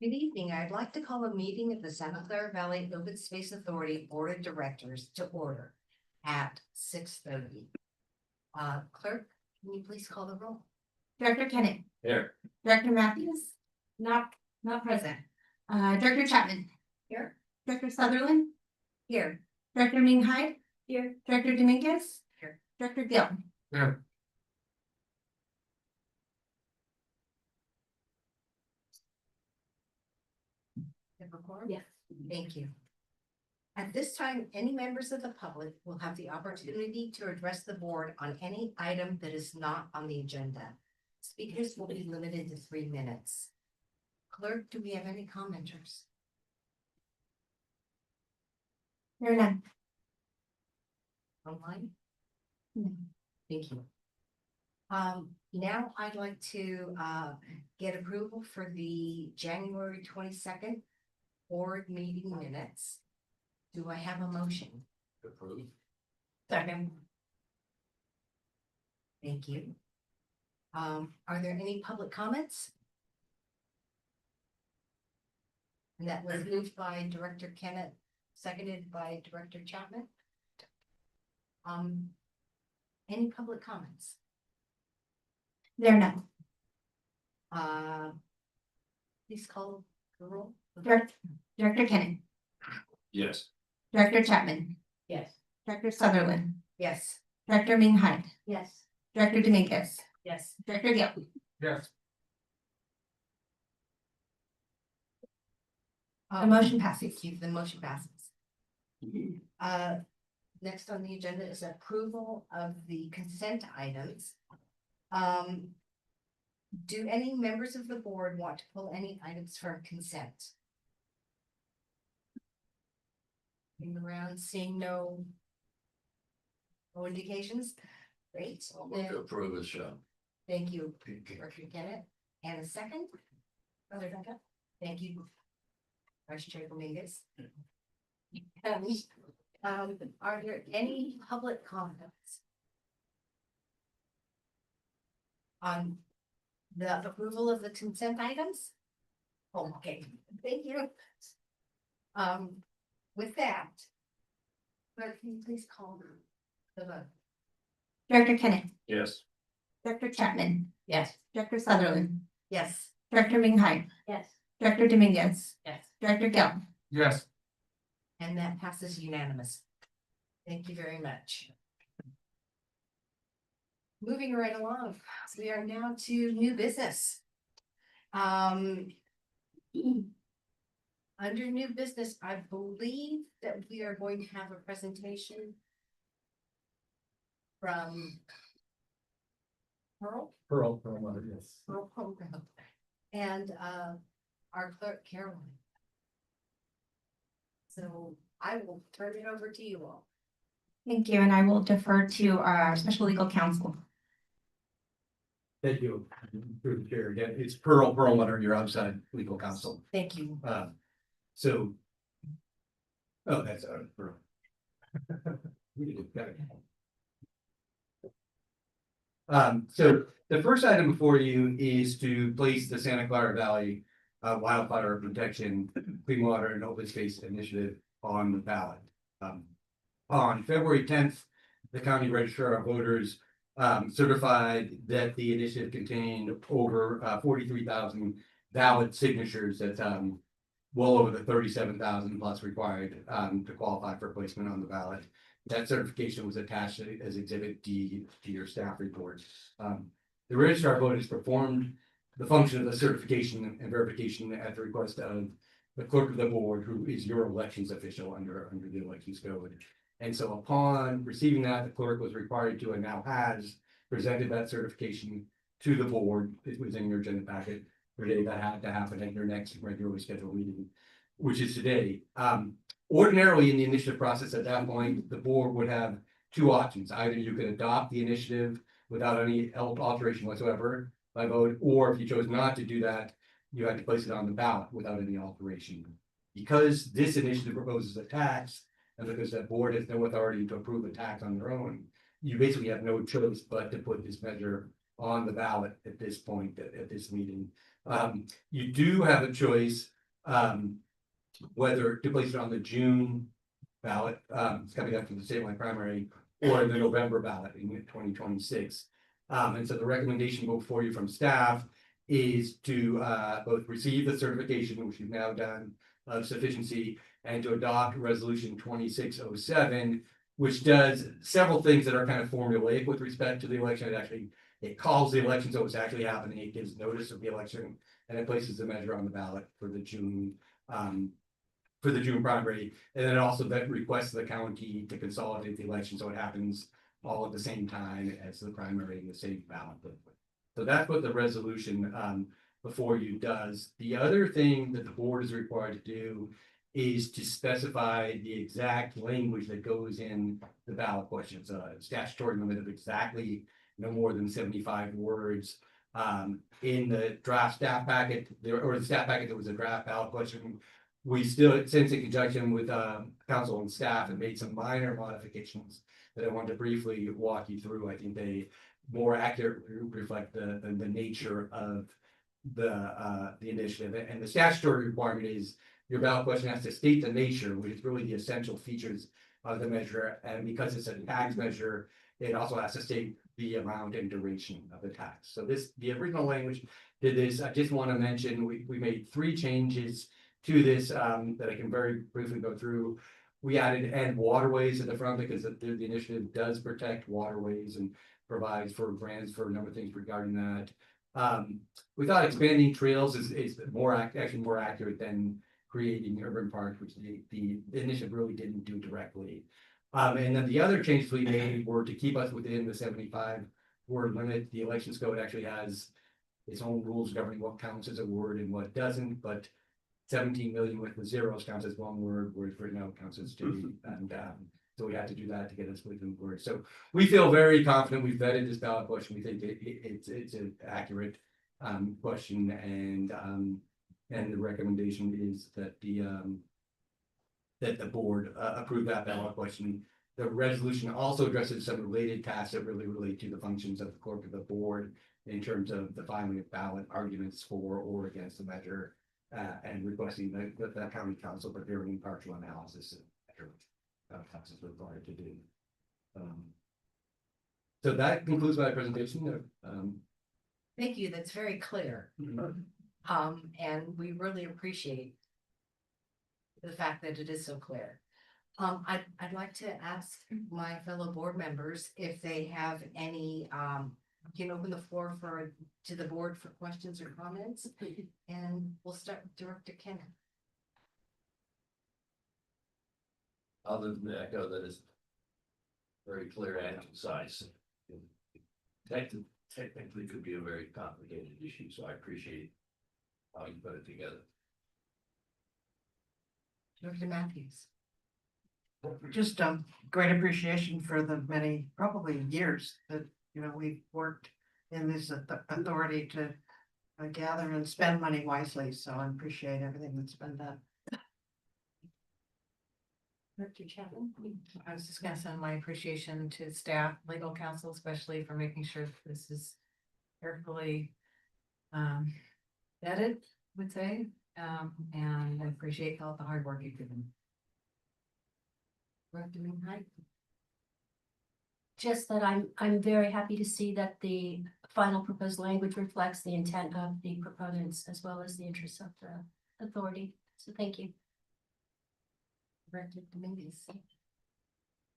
Good evening. I'd like to call a meeting of the Santa Clara Valley Open Space Authority Board of Directors to order at 6:30. Clerk, can you please call the roll? Director Kennett. Here. Director Matthews. Not present. Director Chapman. Here. Director Sutherland. Here. Director Ming Hyde. Here. Director Dominguez. Here. Director Gill. Here. Yes. Thank you. At this time, any members of the public will have the opportunity to address the board on any item that is not on the agenda. Speakers will be limited to 3 minutes. Clerk, do we have any commenters? There are none. Online? No. Thank you. Now I'd like to get approval for the January 22nd board meeting minutes. Do I have a motion? Approved. Second. Thank you. Are there any public comments? And that was moved by Director Kennett, seconded by Director Chapman. Any public comments? There are none. Please call the roll. Director Kennett. Yes. Director Chapman. Yes. Director Sutherland. Yes. Director Ming Hyde. Yes. Director Dominguez. Yes. Director Gill. Yes. The motion passes. Thank you. The motion passes. Next on the agenda is approval of the consent items. Do any members of the board want to pull any items from consent? Looking around, seeing no indications. Great. I'll move to approve this show. Thank you, Director Kennett. And a second? Other Becca? Thank you. Vice Chair Dominguez. Are there any public comments on the approval of the consent items? Oh, okay, thank you. With that, clerk, can you please call the vote? Director Kennett. Yes. Director Chapman. Yes. Director Sutherland. Yes. Director Ming Hyde. Yes. Director Dominguez. Yes. Director Gill. Yes. And that passes unanimous. Thank you very much. Moving right along, we are now to new business. Under new business, I believe that we are going to have a presentation from Pearl Yes. Program and our clerk Caroline. So I will turn it over to you all. Thank you, and I will defer to our special legal counsel. Thank you, through the chair. Again, it's Pearl Perlmutter, your outside legal counsel. Thank you. So. Oh, that's Pearl. So the first item before you is to place the Santa Clara Valley Wildfire Protection Clean Water and Open Space Initiative on the ballot. On February 10th, the county registrar of voters certified that the initiative contained over 43,000 valid signatures. That's well over the 37,000 plus required to qualify for placement on the ballot. That certification was attached as Exhibit D to your staff report. The registrar of voters performed the function of the certification and verification at the request of the clerk of the board, who is your elections official under the elections code. And so upon receiving that, the clerk was required to, and now has, presented that certification to the board. It was in your agenda packet for today. That had to happen at your next regularly scheduled meeting, which is today. Ordinarily in the initiative process at that point, the board would have two options. Either you could adopt the initiative without any alteration whatsoever by vote, or if you chose not to do that, you had to place it on the ballot without any alteration. Because this initiative proposes a tax, and because that board has no authority to approve a tax on their own, you basically have no choice but to put this measure on the ballot at this point, at this meeting. You do have a choice whether to place it on the June ballot, it's coming up to the statewide primary, or the November ballot in 2026. And so the recommendation before you from staff is to both receive the certification, which you've now done, of sufficiency, and to adopt resolution 2607, which does several things that are kind of formulaic with respect to the election. It calls the election, so it's actually happening. It gives notice of the election, and it places the measure on the ballot for the June primary. And then also that requests the county to consolidate the election, so it happens all at the same time as the primary and the same ballot. So that's what the resolution before you does. The other thing that the board is required to do is to specify the exact language that goes in the ballot questions, statutory limit of exactly no more than 75 words. In the draft staff packet, or the staff packet, there was a draft ballot question. We still, since in conjunction with council and staff, have made some minor modifications that I wanted to briefly walk you through. I think they more accurately reflect the nature of the initiative. And the statutory requirement is your ballot question has to state the nature, which is really the essential features of the measure. And because it's a tax measure, it also has to state the amount and duration of the tax. So the original language did this. I just want to mention, we made 3 changes to this that I can very briefly go through. We added "and waterways" at the front because the initiative does protect waterways and provides for grants for a number of things regarding that. We thought expanding trails is actually more accurate than creating urban parks, which the initiative really didn't do directly. And then the other changes we made were to keep us within the 75 word limit. The elections code actually has its own rules governing what counts as a word and what doesn't, but 17 million with the zeros counts as one word, whereas right now counts as 2. And so we had to do that to get us within the word. So we feel very confident. We've vetted this ballot question. We think it's an accurate question, and the recommendation is that the board approve that ballot question. The resolution also addresses some related tasks that really relate to the functions of the clerk of the board in terms of the filing of ballot arguments for or against the measure, and requesting the county council prepare an impartial analysis of council is required to do. So that concludes my presentation. Thank you, that's very clear. And we really appreciate the fact that it is so clear. I'd like to ask my fellow board members if they have any, can open the floor to the board for questions or comments, and we'll start with Director Kenneth. Other than the echo that is very clear and concise. Technically could be a very complicated issue, so I appreciate how you put it together. Director Matthews. Just great appreciation for the many, probably years that, we've worked in this authority to gather and spend money wisely. So I appreciate everything that's been done. Director Chapman. I was just gonna send my appreciation to staff, legal counsel, especially for making sure that this is carefully vetted, would say, and I appreciate all the hard work you've given. Director Minhai. Just that I'm very happy to see that the final proposed language reflects the intent of the proponents as well as the interests of the authority. So thank you. Director Dominguez.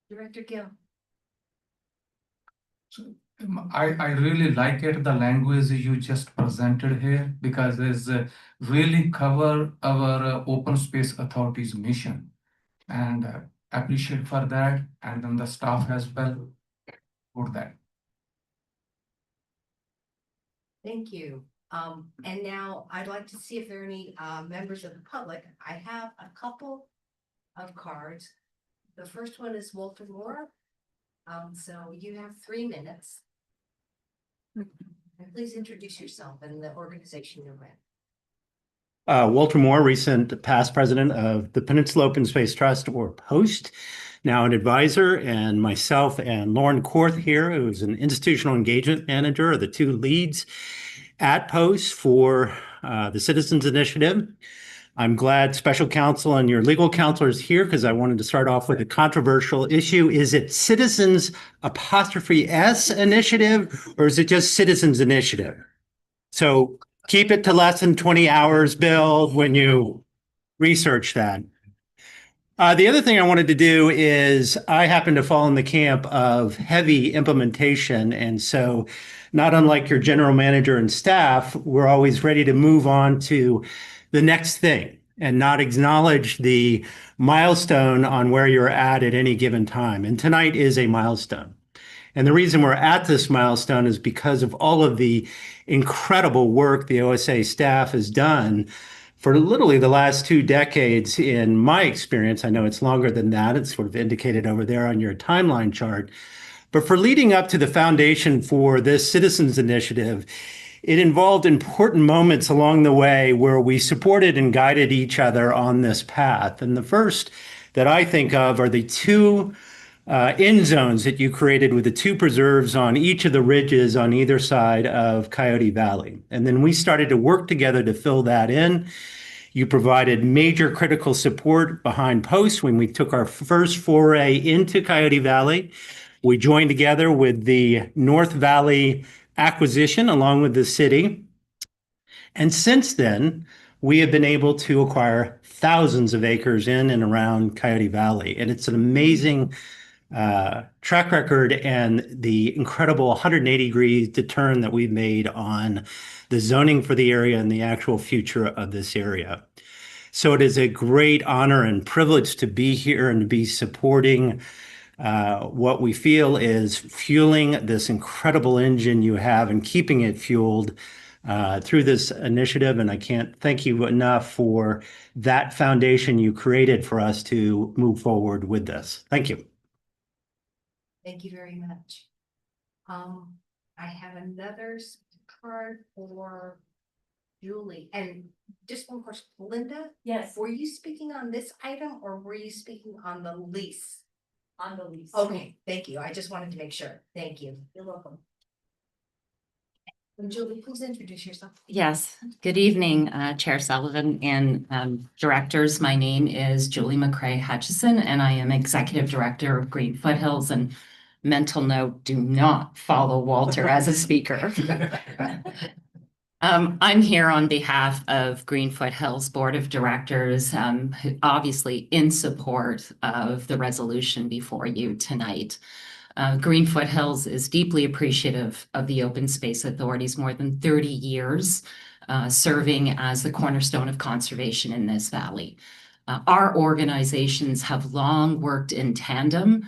Director Gill. I really like it, the language you just presented here, because it's really cover our open space authority's mission, and appreciate for that, and then the staff as well for that. Thank you. And now I'd like to see if there are any members of the public. I have a couple of cards. The first one is Walter Moore. So you have 3 minutes. And please introduce yourself and the organization you're with. Walter Moore, recent past president of the Peninsula Open Space Trust, or POST, now an advisor, and myself and Lauren Korth here, who's an institutional engagement manager, are the 2 leads at POST for the Citizens Initiative. I'm glad special counsel and your legal counsel is here because I wanted to start off with a controversial issue. Is it Citizens apostrophe S initiative or is it just Citizens Initiative? So keep it to less than 20 hours, Bill, when you research that. The other thing I wanted to do is I happen to fall in the camp of heavy implementation. And so not unlike your general manager and staff, we're always ready to move on to the next thing and not acknowledge the milestone on where you're at any given time. And tonight is a milestone. And the reason we're at this milestone is because of all of the incredible work the OSA staff has done for literally the last 2 decades. In my experience, I know it's longer than that. It's sort of indicated over there on your timeline chart. But for leading up to the foundation for this Citizens Initiative, it involved important moments along the way where we supported and guided each other on this path. And the first that I think of are the 2 end zones that you created with the 2 preserves on each of the ridges on either side of Coyote Valley. And then we started to work together to fill that in. You provided major critical support behind posts when we took our first foray into Coyote Valley. We joined together with the North Valley acquisition along with the city. And since then, we have been able to acquire thousands of acres in and around Coyote Valley. And it's an amazing track record and the incredible 180-degree turn that we've made on the zoning for the area and the actual future of this area. So it is a great honor and privilege to be here and to be supporting what we feel is fueling this incredible engine you have and keeping it fueled through this initiative. And I can't thank you enough for that foundation you created for us to move forward with this. Thank you. Thank you very much. I have another card for Julie, and just one question, Linda, Yes, were you speaking on this item or were you speaking on the lease? on the lease. Okay, thank you. I just wanted to make sure. Thank you. You're welcome. And Julie, please introduce yourself. Yes, good evening, Chair Sullivan and directors. My name is Julie McCrae Hutchison, and I am Executive Director of Green Foothills. And mental note, do not follow Walter as a speaker. I'm here on behalf of Green Foothills Board of Directors, obviously in support of the resolution before you tonight. Green Foothills is deeply appreciative of the Open Space Authority's more than 30 years serving as the cornerstone of conservation in this valley. Our organizations have long worked in tandem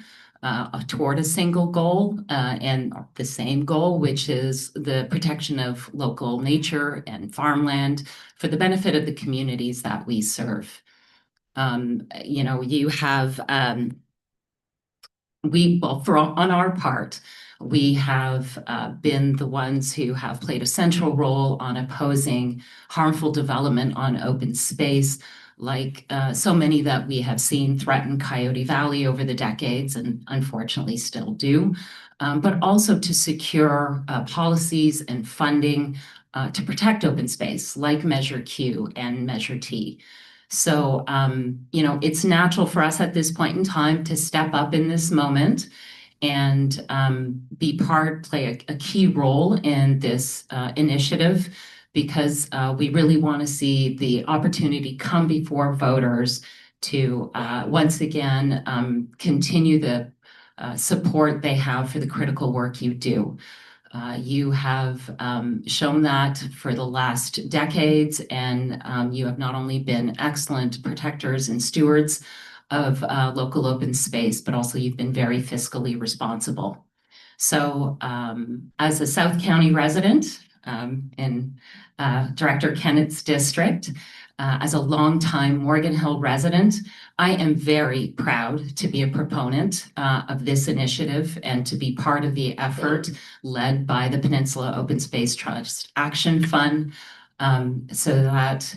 toward a single goal and the same goal, which is the protection of local nature and farmland for the benefit of the communities that we serve. You have on our part, we have been the ones who have played a central role on opposing harmful development on open space, like so many that we have seen threaten Coyote Valley over the decades and unfortunately still do, but also to secure policies and funding to protect open space like Measure Q and Measure T. So, it's natural for us at this point in time to step up in this moment and play a key role in this initiative, because we really want to see the opportunity come before voters to once again continue the support they have for the critical work you do. You have shown that for the last decades, and you have not only been excellent protectors and stewards of local open space, but also you've been very fiscally responsible. So as a South County resident in Director Kennett's district, as a longtime Morgan Hill resident, I am very proud to be a proponent of this initiative and to be part of the effort led by the Peninsula Open Space Trust Action Fund, so that,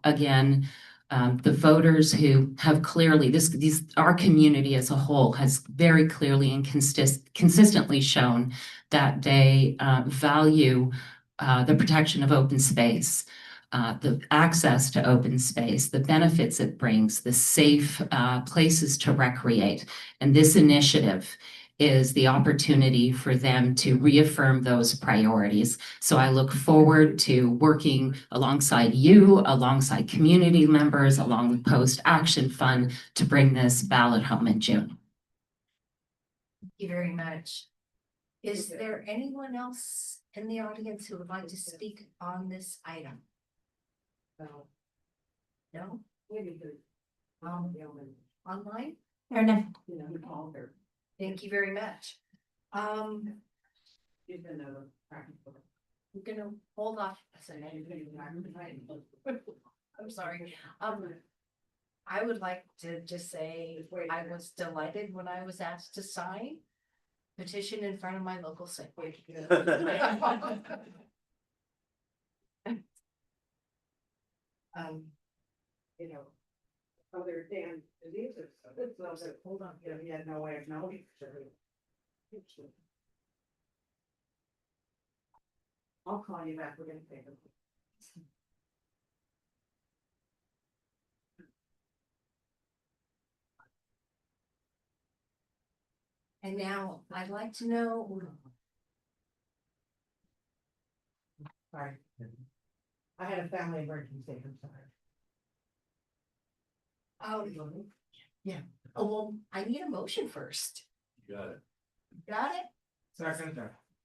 again, the voters who have clearly, our community as a whole has very clearly and consistently shown that they value the protection of open space. the access to open space, the benefits it brings, the safe places to recreate. And this initiative is the opportunity for them to reaffirm those priorities. So I look forward to working alongside you, alongside community members, along with Post Action Fund to bring this ballot home in June. Thank you very much. Is there anyone else in the audience who would like to speak on this item? No? No? Online? Fair enough. Thank you very much. I'm gonna hold off. I'm sorry. I would like to just say I was delighted when I was asked to sign petition in front of my local secretary. You know, other than diseases, hold on, he had no way of knowing. I'll call you back, we're gonna take them. And now I'd like to know. Sorry. I had a family emergency, I'm sorry. Oh, yeah. Oh, well, I need a motion first. You got it. Got it? Second.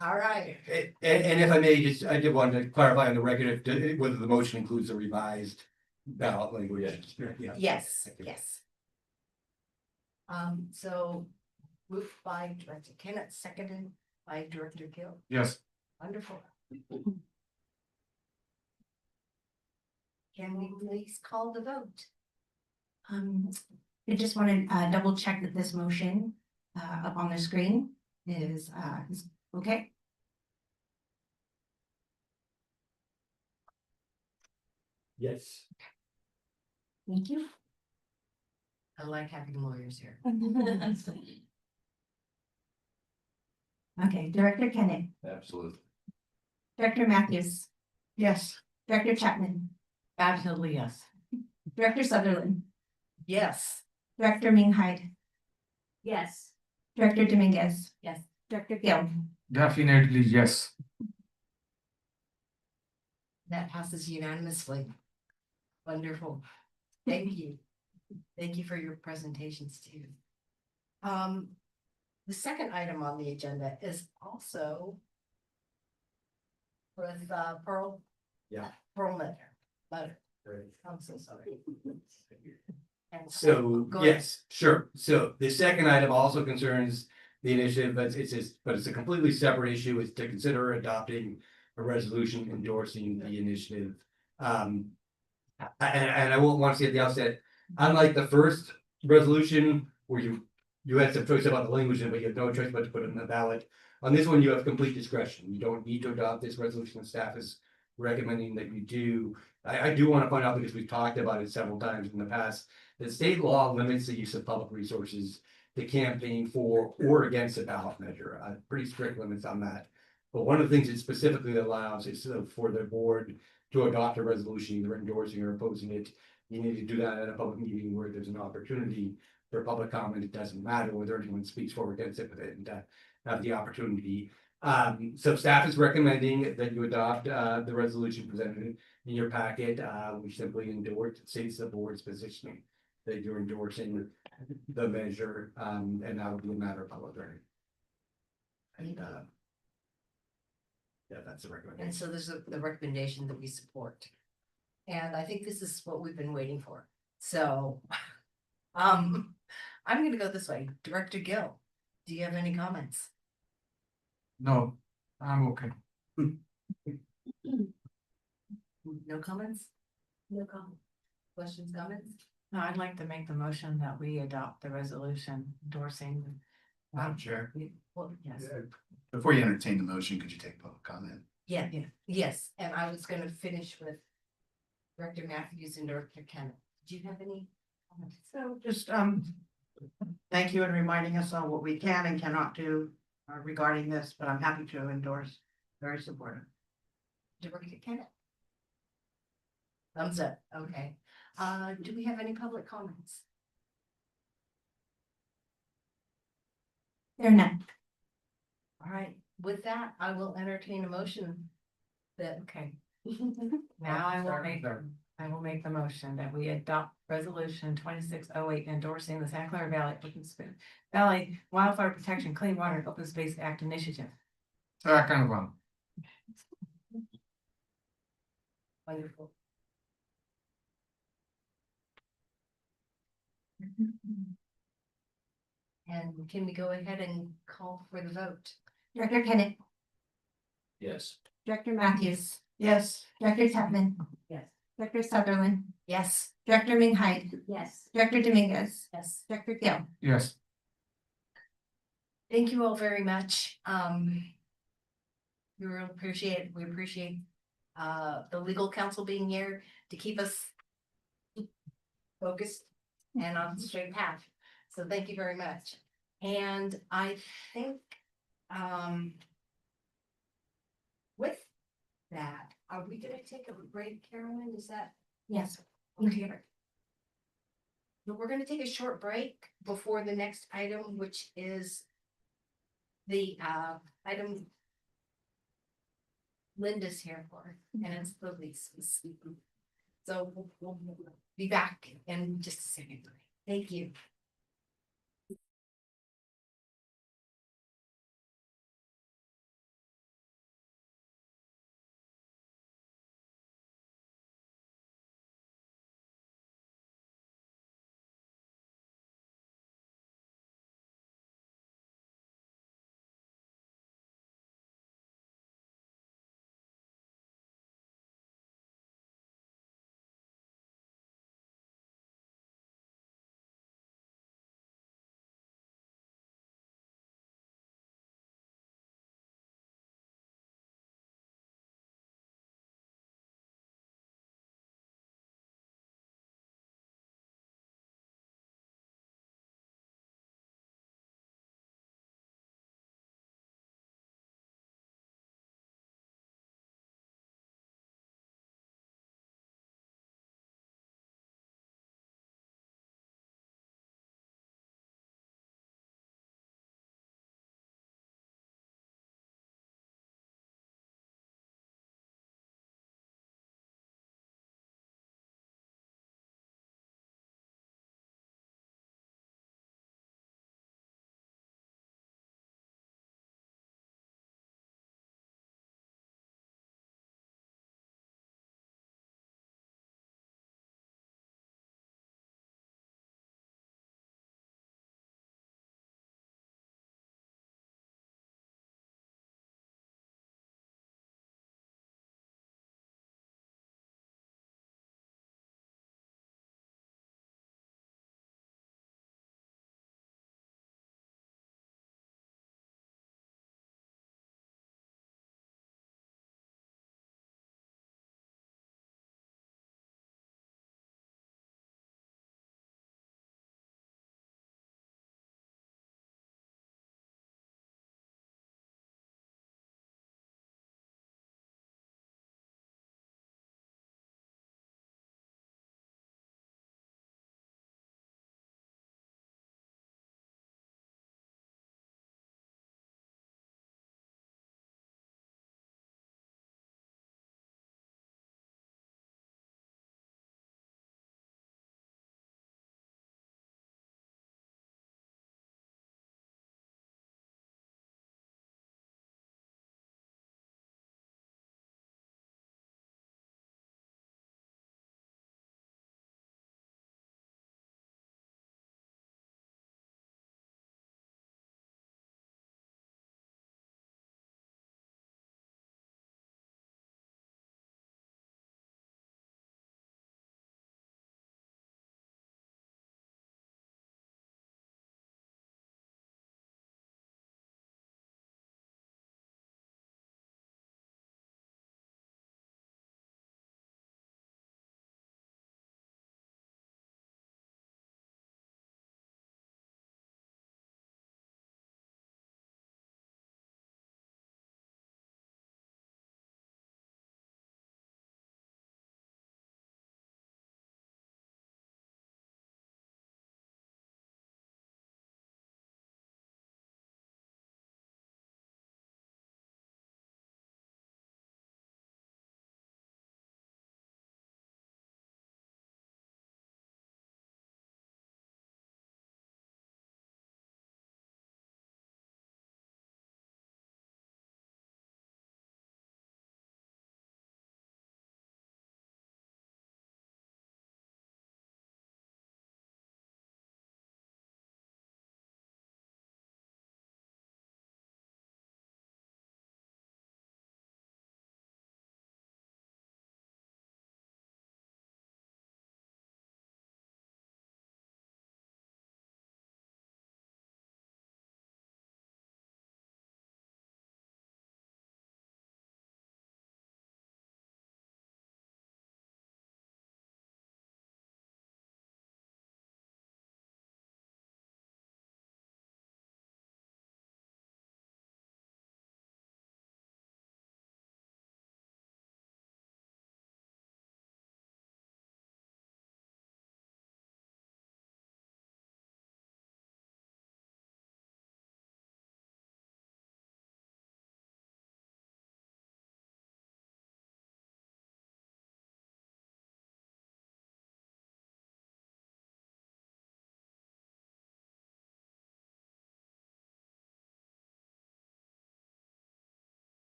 All right. And if I may, just, I did want to clarify on the record if whether the motion includes the revised ballot language. Yeah. Yes, yes. So moved by Director Kennett, seconded by Director Gill. Yes. Wonderful. Can we please call the vote? I just want to double check that this motion up on the screen is okay. Yes. Thank you. I like having lawyers here. Okay, Director Kennett, Absolutely. Director Matthews, Yes. Director Chapman, Absolutely, yes. Director Sutherland, Yes. Director Ming Hyde, Yes. Director Dominguez. Yes. Director Gill. Definitely, yes. That passes unanimously. Wonderful. Thank you. Thank you for your presentations too. The second item on the agenda is also with Pearl. Yeah. Pearl Letter. I'm so sorry. And So, go ahead. yes, sure. So the second item also concerns the initiative, but it's a completely separate issue. It's to consider adopting a resolution endorsing the initiative. And I won't want to say at the outset, unlike the first resolution where you had some choice about the language, but you have no choice but to put it in the ballot. On this one, you have complete discretion. You don't need to adopt this resolution. The staff is recommending that you do. I do want to point out, because we've talked about it several times in the past, that state law limits the use of public resources to campaign for or against a ballot measure. Pretty strict limits on that. But one of the things it specifically allows is for the board to adopt a resolution, either endorsing or opposing it. You need to do that at a public meeting where there's an opportunity for public comment. It doesn't matter whether anyone speaks for or against it, but and have the opportunity. So staff is recommending that you adopt the resolution presented in your packet, which simply states the board's positioning that you're endorsing the measure, and that will be a matter of public record. And yeah, that's the And recommendation. so there's the recommendation that we support. And I think this is what we've been waiting for. So, I'm gonna go this way. Director Gill, do you have any comments? No, I'm okay. No comments? No comments. Questions, comments? No, I'd like to make the motion that we adopt the resolution endorsing. Madam Chair. Well, yes. Before you entertain the motion, could you take public comment? Yeah, yes, and I was gonna finish with Director Matthews and Director Kennett. Do you have any comments? So just, thank you in reminding us on what we can and cannot do regarding this, but I'm happy to endorse, very supportive. Director Kennett? Thumbs up, okay. Do we have any public comments? They're not. All right, with that, I will entertain a motion that, Okay, now I will make the motion that we adopt resolution 2608 endorsing the Santa Clara Valley Wildfire Protection Clean Water and Open Space Act initiative. Second one. wonderful. And can we go ahead and call for the vote? Director Kenneth, Yes. Director Matthews, Yes. Director Tevin, Yes. Director Sutherland, Yes. Director Minghide, Yes. Director Dominguez, Yes. Director Gill. Yes. Thank you all very much. We appreciate the legal counsel being here to keep us focused and on the straight path. So thank you very much. And I think with that, are we gonna take a break, Carolyn? Is that? Yes. Okay. But we're gonna take a short break before the next item, which is the item Linda's here for, and it's the lease. So we'll be back in just a second. Thank you.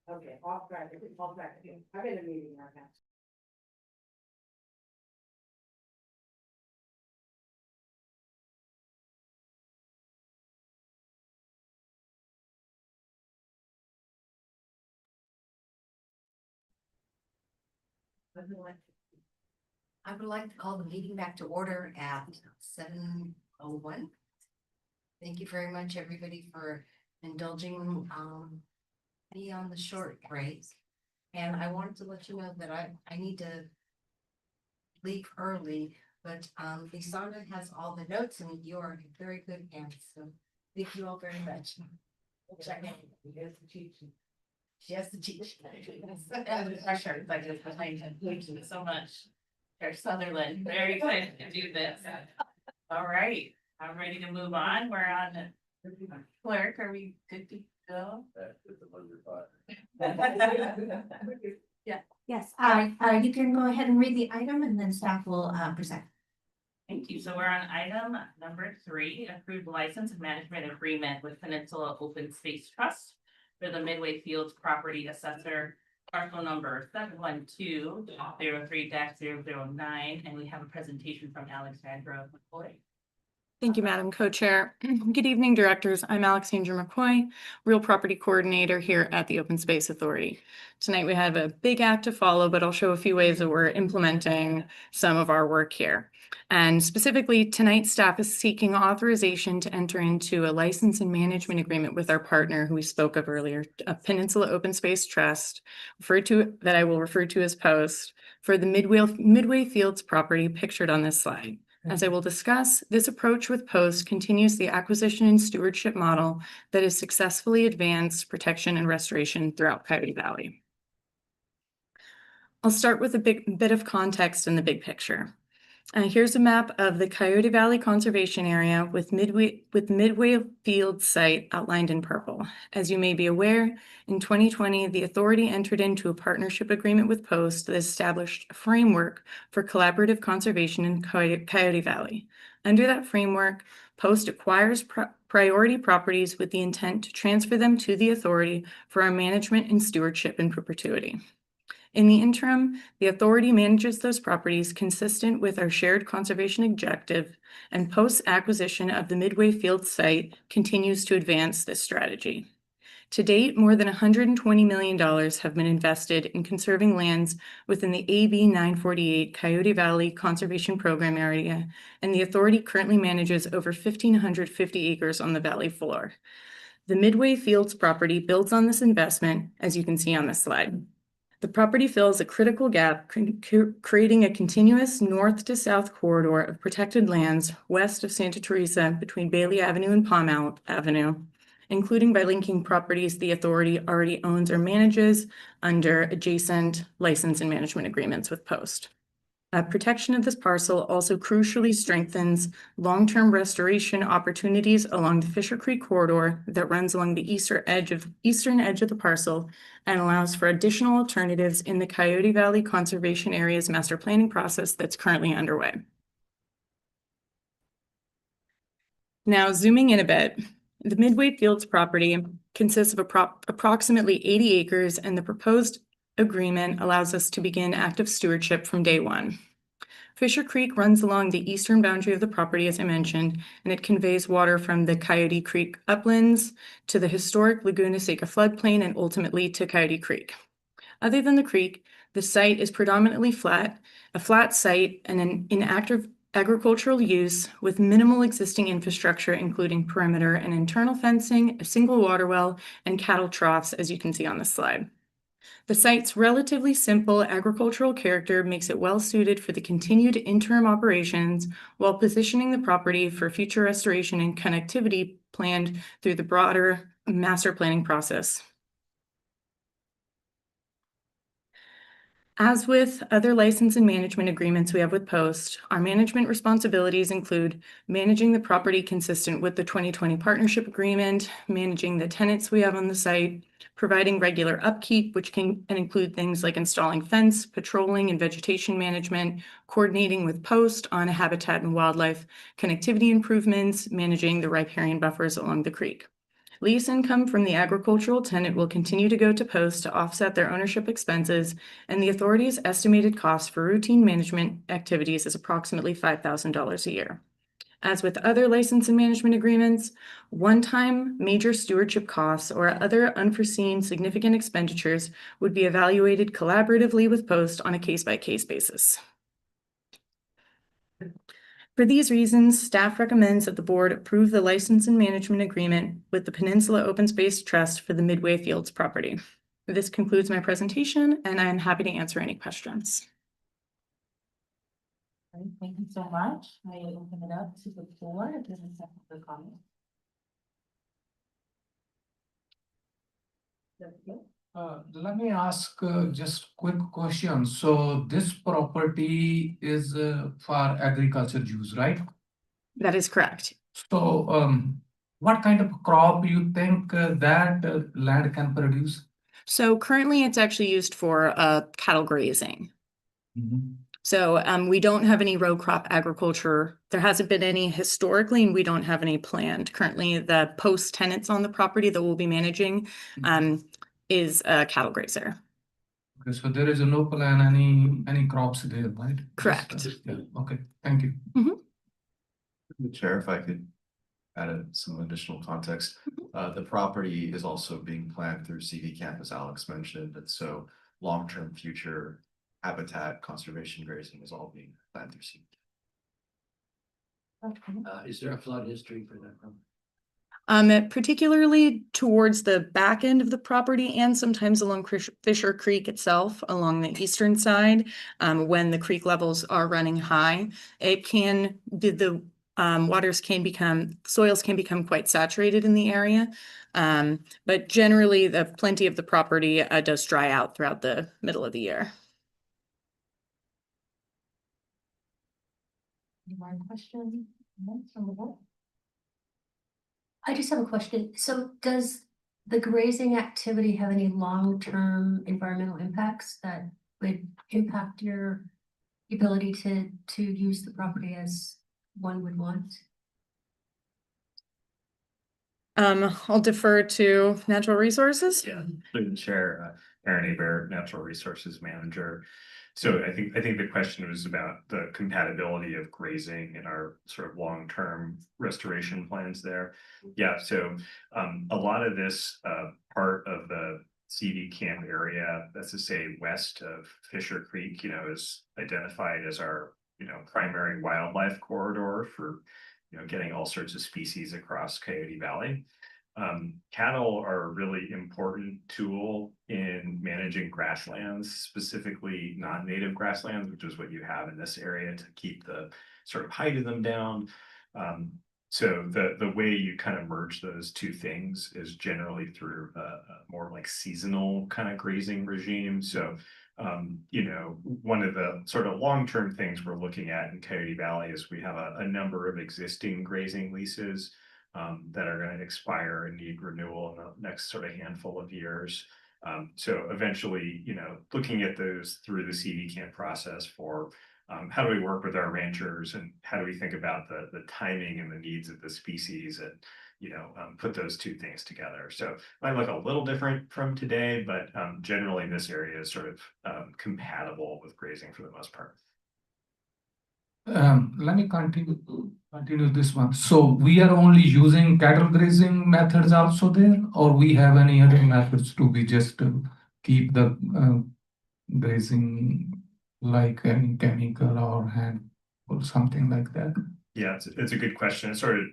Okay, off track, I'm in a meeting right now. I would like to call the meeting back to order at 7:01. Thank you very much, everybody, for indulging me on the short break. And I wanted to let you know that I need to leave early, but Lisandra has all the notes and you are in very good hands. So thank you all very much. She has to teach. And the pressure, like it's behind him, thank you so much. Chair Sutherland, very excited to do this. All right, I'm ready to move on. We're on clerk. Are we good to go? That is the one you're fine. Yes, you can go ahead and read the item and then staff will present. Thank you. So we're on item number 3, approved license and management agreement with Peninsula Open Space Trust for the Midway Fields property assessor, parcel number 712-03-009, and we have a presentation from Alexandra McCoy. Thank you, Madam Co-Chair. Good evening, directors. I'm Alexandra McCoy, Real Property Coordinator here at the Open Space Authority. Tonight we have a big act to follow, but I'll show a few ways that we're implementing some of our work here. And specifically, tonight staff is seeking authorization to enter into a license and management agreement with our partner who we spoke of earlier, Peninsula Open Space Trust, that I will refer to as POST, for the Midway Fields property pictured on this slide. As I will discuss, this approach with POST continues the acquisition and stewardship model that has successfully advanced protection and restoration throughout Coyote Valley. I'll start with a bit of context in the big picture. Here's a map of the Coyote Valley Conservation Area with Midway Fields site outlined in purple. As you may be aware, in 2020, the authority entered into a partnership agreement with POST that established a framework for collaborative conservation in Coyote Valley. Under that framework, POST acquires priority properties with the intent to transfer them to the authority for our management and stewardship in perpetuity. In the interim, the authority manages those properties consistent with our shared conservation objective, and post-acquisition of the Midway Fields site continues to advance this strategy. To date, more than $120 million have been invested in conserving lands within the AB 948 Coyote Valley Conservation Program area, and the authority currently manages over 1,550 acres on the valley floor. The Midway Fields property builds on this investment, as you can see on this slide. The property fills a critical gap, creating a continuous north to south corridor of protected lands west of Santa Teresa between Bailey Avenue and Palm Avenue, including by linking properties the authority already owns or manages under adjacent license and management agreements with POST. Protection of this parcel also crucially strengthens long-term restoration opportunities along the Fisher Creek corridor that runs along the eastern edge of the parcel and allows for additional alternatives in the Coyote Valley Conservation Area's master planning process that's currently underway. Now, zooming in a bit, the Midway Fields property consists of approximately 80 acres, and the proposed agreement allows us to begin active stewardship from day one. Fisher Creek runs along the eastern boundary of the property, as I mentioned, and it conveys water from the Coyote Creek uplands to the historic Laguna Seca floodplain and ultimately to Coyote Creek. Other than the creek, the site is predominantly a flat site and in active agricultural use with minimal existing infrastructure, including perimeter and internal fencing, a single water well, and cattle troughs, as you can see on this slide. The site's relatively simple agricultural character makes it well suited for the continued interim operations while positioning the property for future restoration and connectivity planned through the broader master planning process. As with other license and management agreements we have with Post, our management responsibilities include managing the property consistent with the 2020 partnership agreement, managing the tenants we have on the site, providing regular upkeep, which can include things like installing fence, patrolling and vegetation management, coordinating with Post on habitat and wildlife connectivity improvements, managing the riparian buffers along the creek. Lease income from the agricultural tenant will continue to go to Post to offset their ownership expenses, and the authority's estimated cost for routine management activities is approximately $5,000 a year. As with other license and management agreements, one-time major stewardship costs or other unforeseen significant expenditures would be evaluated collaboratively with Post on a case-by-case basis. For these reasons, staff recommends that the board approve the license and management agreement with the Peninsula Open Space Trust for the Midway Fields property. This concludes my presentation, and I'm happy to answer any questions. Thank you so much. I open it up to the floor. If there's a second for comment. Let me ask just quick question. So this property is for agriculture use, right? That is correct. So what kind of crop you think that land can produce? So currently it's actually used for cattle grazing. So we don't have any row crop agriculture. There hasn't been any historically, and we don't have any planned. Currently, the Post tenants on the property that we'll be managing is a cattle grazer. Okay, so there is no plan any crops there, right? Correct. Yeah, okay, thank you. Chair, if I could add some additional context. The property is also being planned through CV Camp, as Alex mentioned, and so long-term future habitat conservation grazing is all being planned through CV. Is there a flood history for that? Particularly towards the back end of the property and sometimes along Fisher Creek itself, along the eastern side, when the creek levels are running high, it can, soils can become quite saturated in the area. But generally, plenty of the property does dry out throughout the middle of the year. Any more questions from the board? I just have a question. So does the grazing activity have any long-term environmental impacts that would impact your ability to use the property as one would want? I'll defer to Natural Resources. Yeah, through the chair, Aaron Aber, Natural Resources Manager. So I think the question was about the compatibility of grazing and our sort of long-term restoration plans there. Yeah, so a lot of this part of the CV Camp area, that's to say west of Fisher Creek, is identified as our primary wildlife corridor for getting all sorts of species across Coyote Valley. Cattle are a really important tool in managing grasslands, specifically non-native grasslands, which is what you have in this area to keep the sort of height of them down. So the way you kind of merge those two things is generally through a more like seasonal kind of grazing regime. So one of the sort of long-term things we're looking at in Coyote Valley is we have a number of existing grazing leases that are going to expire and need renewal in the next sort of handful of years. So eventually, looking at those through the CV Camp process for how do we work with our ranchers and how do we think about the timing and the needs of the species and put those two things together. So it might look a little different from today, but generally this area is sort of compatible with grazing for the most part. Let me continue this one. So we are only using cattle grazing methods also there, or we have any other methods to be just keep the grazing like any chemical or hand or something like that? Yeah, it's a good question. It's sort of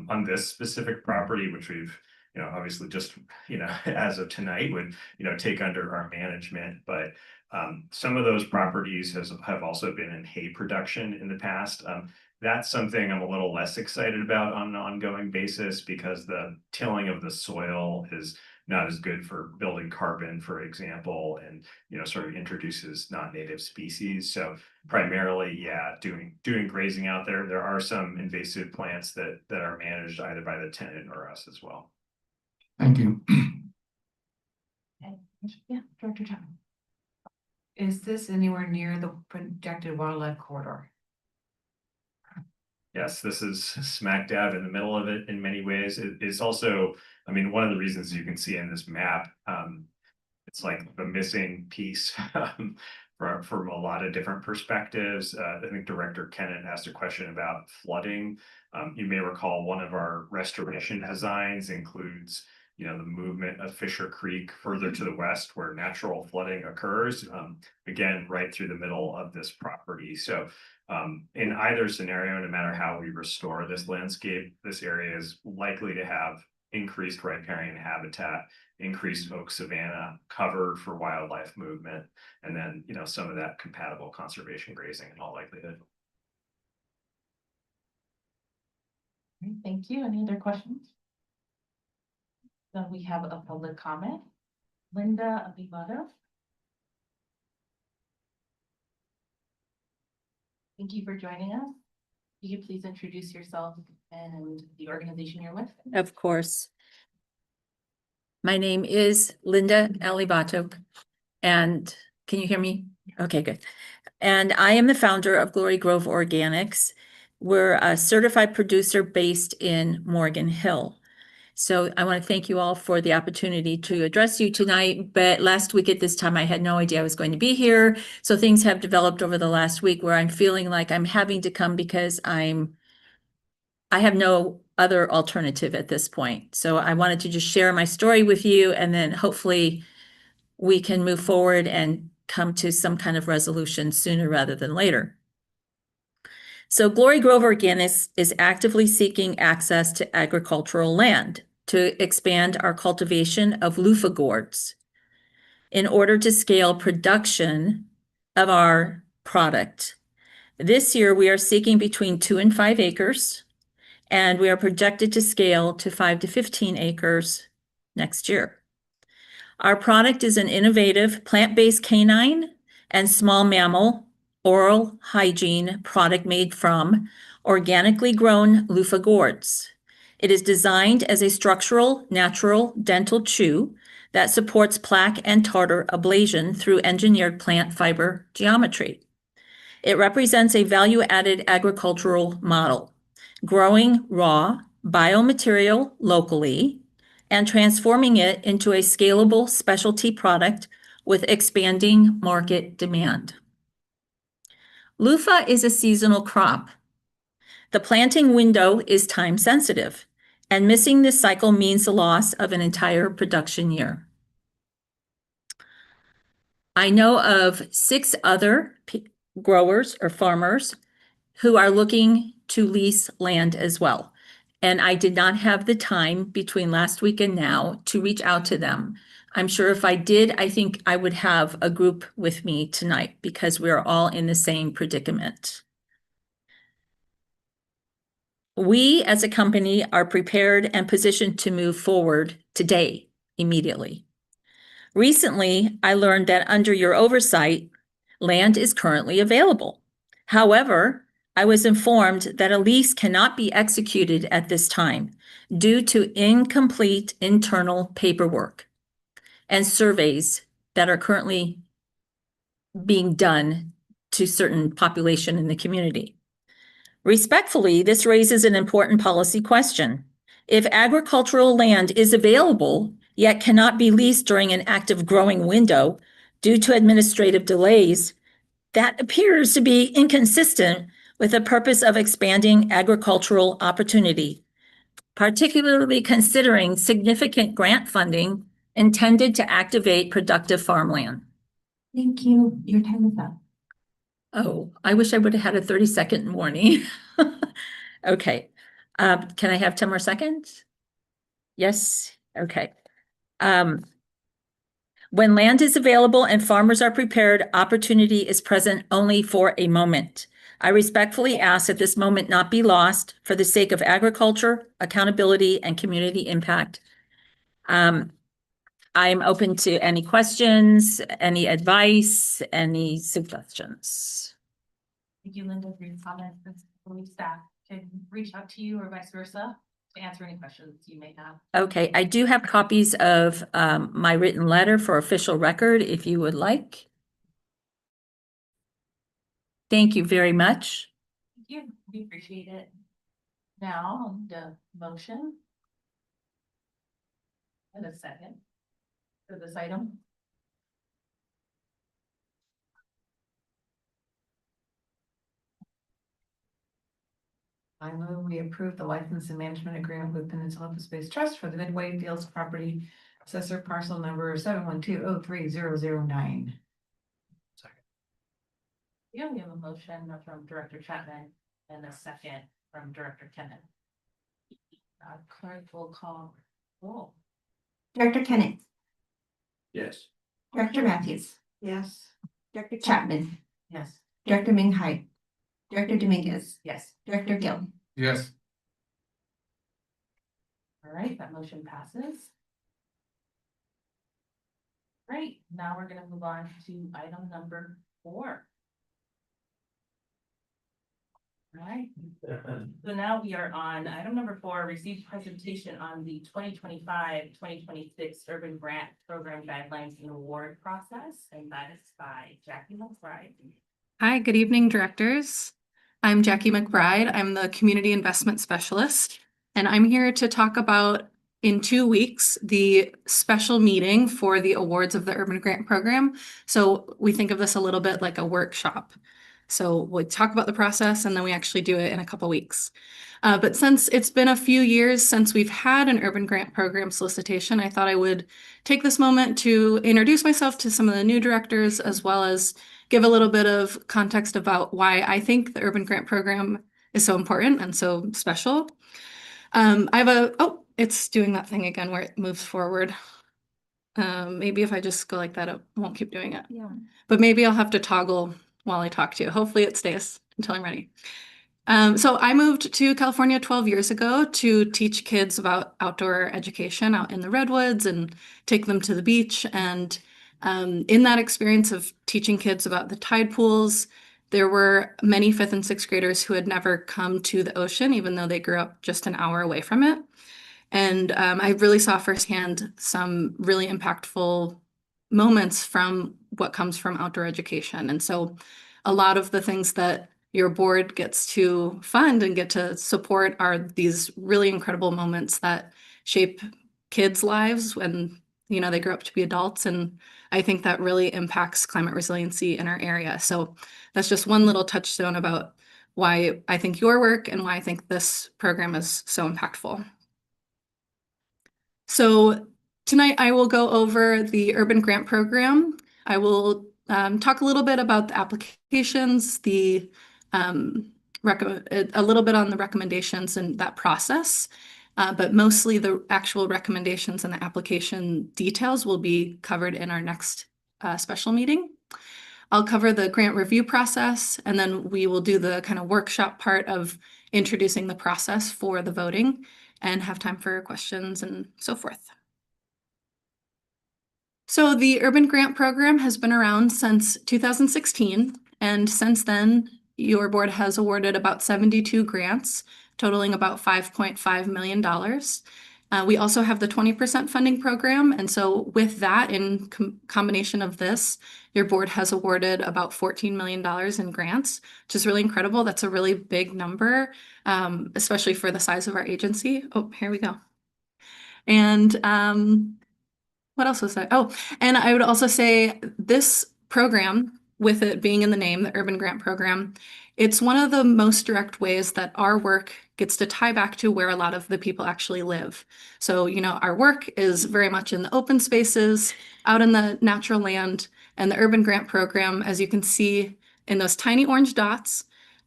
on this specific property, which we've obviously just, as of tonight would, take under our management, but some of those properties have also been in hay production in the past. That's something I'm a little less excited about on an ongoing basis because the tilling of the soil is not as good for building carbon, for example, and sort of introduces non-native species. So primarily, yeah, doing grazing out there. There are some invasive plants that are managed either by the tenant or us as well. Thank you. Yeah, Director Chapman. Is this anywhere near the projected wildlife corridor? Yes, this is smack dab in the middle of it in many ways. It's also, I mean, one of the reasons you can see in this map, it's like the missing piece from a lot of different perspectives. I think Director Kennett asked a question about flooding. You may recall one of our restoration designs includes, the movement of Fisher Creek further to the west where natural flooding occurs, again, right through the middle of this property. So in either scenario, no matter how we restore this landscape, this area is likely to have increased riparian habitat, increased oak savanna, covered for wildlife movement, and then, some of that compatible conservation grazing in all likelihood. Thank you. Any other questions? Then we have a public comment. Linda Abivato. Thank you for joining us. Can you please introduce yourself and the organization you're with? Of course. My name is Linda Alibato, and can you hear me? Okay, good. And I am the founder of Glory Grove Organics. We're a certified producer based in Morgan Hill. So I want to thank you all for the opportunity to address you tonight. But last week at this time, I had no idea I was going to be here. So things have developed over the last week where I'm feeling like I'm having to come because I have no other alternative at this point. So I wanted to just share my story with you, and then hopefully we can move forward and come to some kind of resolution sooner rather than later. So Glory Grove Organics is actively seeking access to agricultural land to expand our cultivation of loofah gourds in order to scale production of our product. This year, we are seeking between 2 and 5 acres, and we are projected to scale to 5 to 15 acres next year. Our product is an innovative plant-based canine and small mammal oral hygiene product made from organically grown loofah gourds. It is designed as a structural, natural dental chew that supports plaque and tartar ablation through engineered plant fiber geometry. It represents a value-added agricultural model, growing raw biomaterial locally and transforming it into a scalable specialty product with expanding market demand. Loofah is a seasonal crop. The planting window is time sensitive, and missing this cycle means the loss of an entire production year. I know of 6 other growers or farmers who are looking to lease land as well. And I did not have the time between last week and now to reach out to them. I'm sure if I did, I think I would have a group with me tonight because we're all in the same predicament. We as a company are prepared and positioned to move forward today, immediately. Recently, I learned that under your oversight, land is currently available. However, I was informed that a lease cannot be executed at this time due to incomplete internal paperwork and surveys that are currently being done to certain population in the community. Respectfully, this raises an important policy question. If agricultural land is available, yet cannot be leased during an active growing window due to administrative delays, that appears to be inconsistent with the purpose of expanding agricultural opportunity, particularly considering significant grant funding intended to activate productive farmland. Thank you. Your time is up. Oh, I wish I would have had a 30-second warning. Okay, can I have 10 more seconds? Yes, Okay. When land is available and farmers are prepared, opportunity is present only for a moment. I respectfully ask that this moment not be lost for the sake of agriculture, accountability, and community impact. I'm open to any questions, any advice, any suggestions. Thank you, Linda, for your comments. Believe staff can reach out to you or vice versa to answer any questions you may have. Okay, I do have copies of my written letter for official record if you would like. Thank you very much. Thank you. We appreciate it. Now, the motion. And a second for this item. I move we approve the license and management agreement with Peninsula Open Space Trust for the Midway Fields property assessor parcel number 712030009. Yeah, we have a motion from Director Chapman and a second from Director Kenneth. Clerk will call roll. Director Kenneth, Yes. Director Matthews, Yes. Director Chapman, Yes. Director Ming Hai, Director Dominguez, Yes. Director Gill. Yes. All right, that motion passes. Great, now we're gonna move on to item number 4. All right, so now we are on item number 4, received presentation on the 2025-2026 Urban Grant Program Guidelines and Award Process, and that is by Jackie McBride. Hi, good evening, directors. I'm Jackie McBride. I'm the Community Investment Specialist, and I'm here to talk about, in 2 weeks, the special meeting for the awards of the Urban Grant Program. So we think of this a little bit like a workshop. So we'll talk about the process and then we actually do it in a couple weeks. But since it's been a few years since we've had an Urban Grant Program solicitation, I thought I would take this moment to introduce myself to some of the new directors, as well as give a little bit of context about why I think the Urban Grant Program is so important and so special. It's doing that thing again where it moves forward. Maybe if I just go like that, it won't keep doing it. Yeah. But maybe I'll have to toggle while I talk to you. Hopefully it stays until I'm ready. So I moved to California 12 years ago to teach kids about outdoor education out in the redwoods and take them to the beach. And in that experience of teaching kids about the tide pools, there were many 5th and 6th graders who had never come to the ocean, even though they grew up just an hour away from it. And I really saw firsthand some really impactful moments from what comes from outdoor education. And so a lot of the things that your board gets to fund and get to support are these really incredible moments that shape kids' lives when, you know, they grow up to be adults. And I think that really impacts climate resiliency in our area. So that's just one little touchstone about why I think your work and why I think this program is so impactful. So tonight I will go over the Urban Grant Program. I will talk a little bit about the applications, a little bit on the recommendations and that process, but mostly the actual recommendations and the application details will be covered in our next special meeting. I'll cover the grant review process, and then we will do the kind of workshop part of introducing the process for the voting and have time for questions and so forth. So the Urban Grant Program has been around since 2016, and since then, your board has awarded about 72 grants, totaling about $5.5 million. We also have the 20% funding program, and so with that, in combination of this, your board has awarded about $14 million in grants, which is really incredible. That's a really big number, especially for the size of our agency. Oh, here we go. And what else was that? Oh, and I would also say this program, with it being in the name, the Urban Grant Program, it's one of the most direct ways that our work gets to tie back to where a lot of the people actually live. So, you know, our work is very much in the open spaces, out in the natural land, and the Urban Grant Program, as you can see in those tiny orange dots,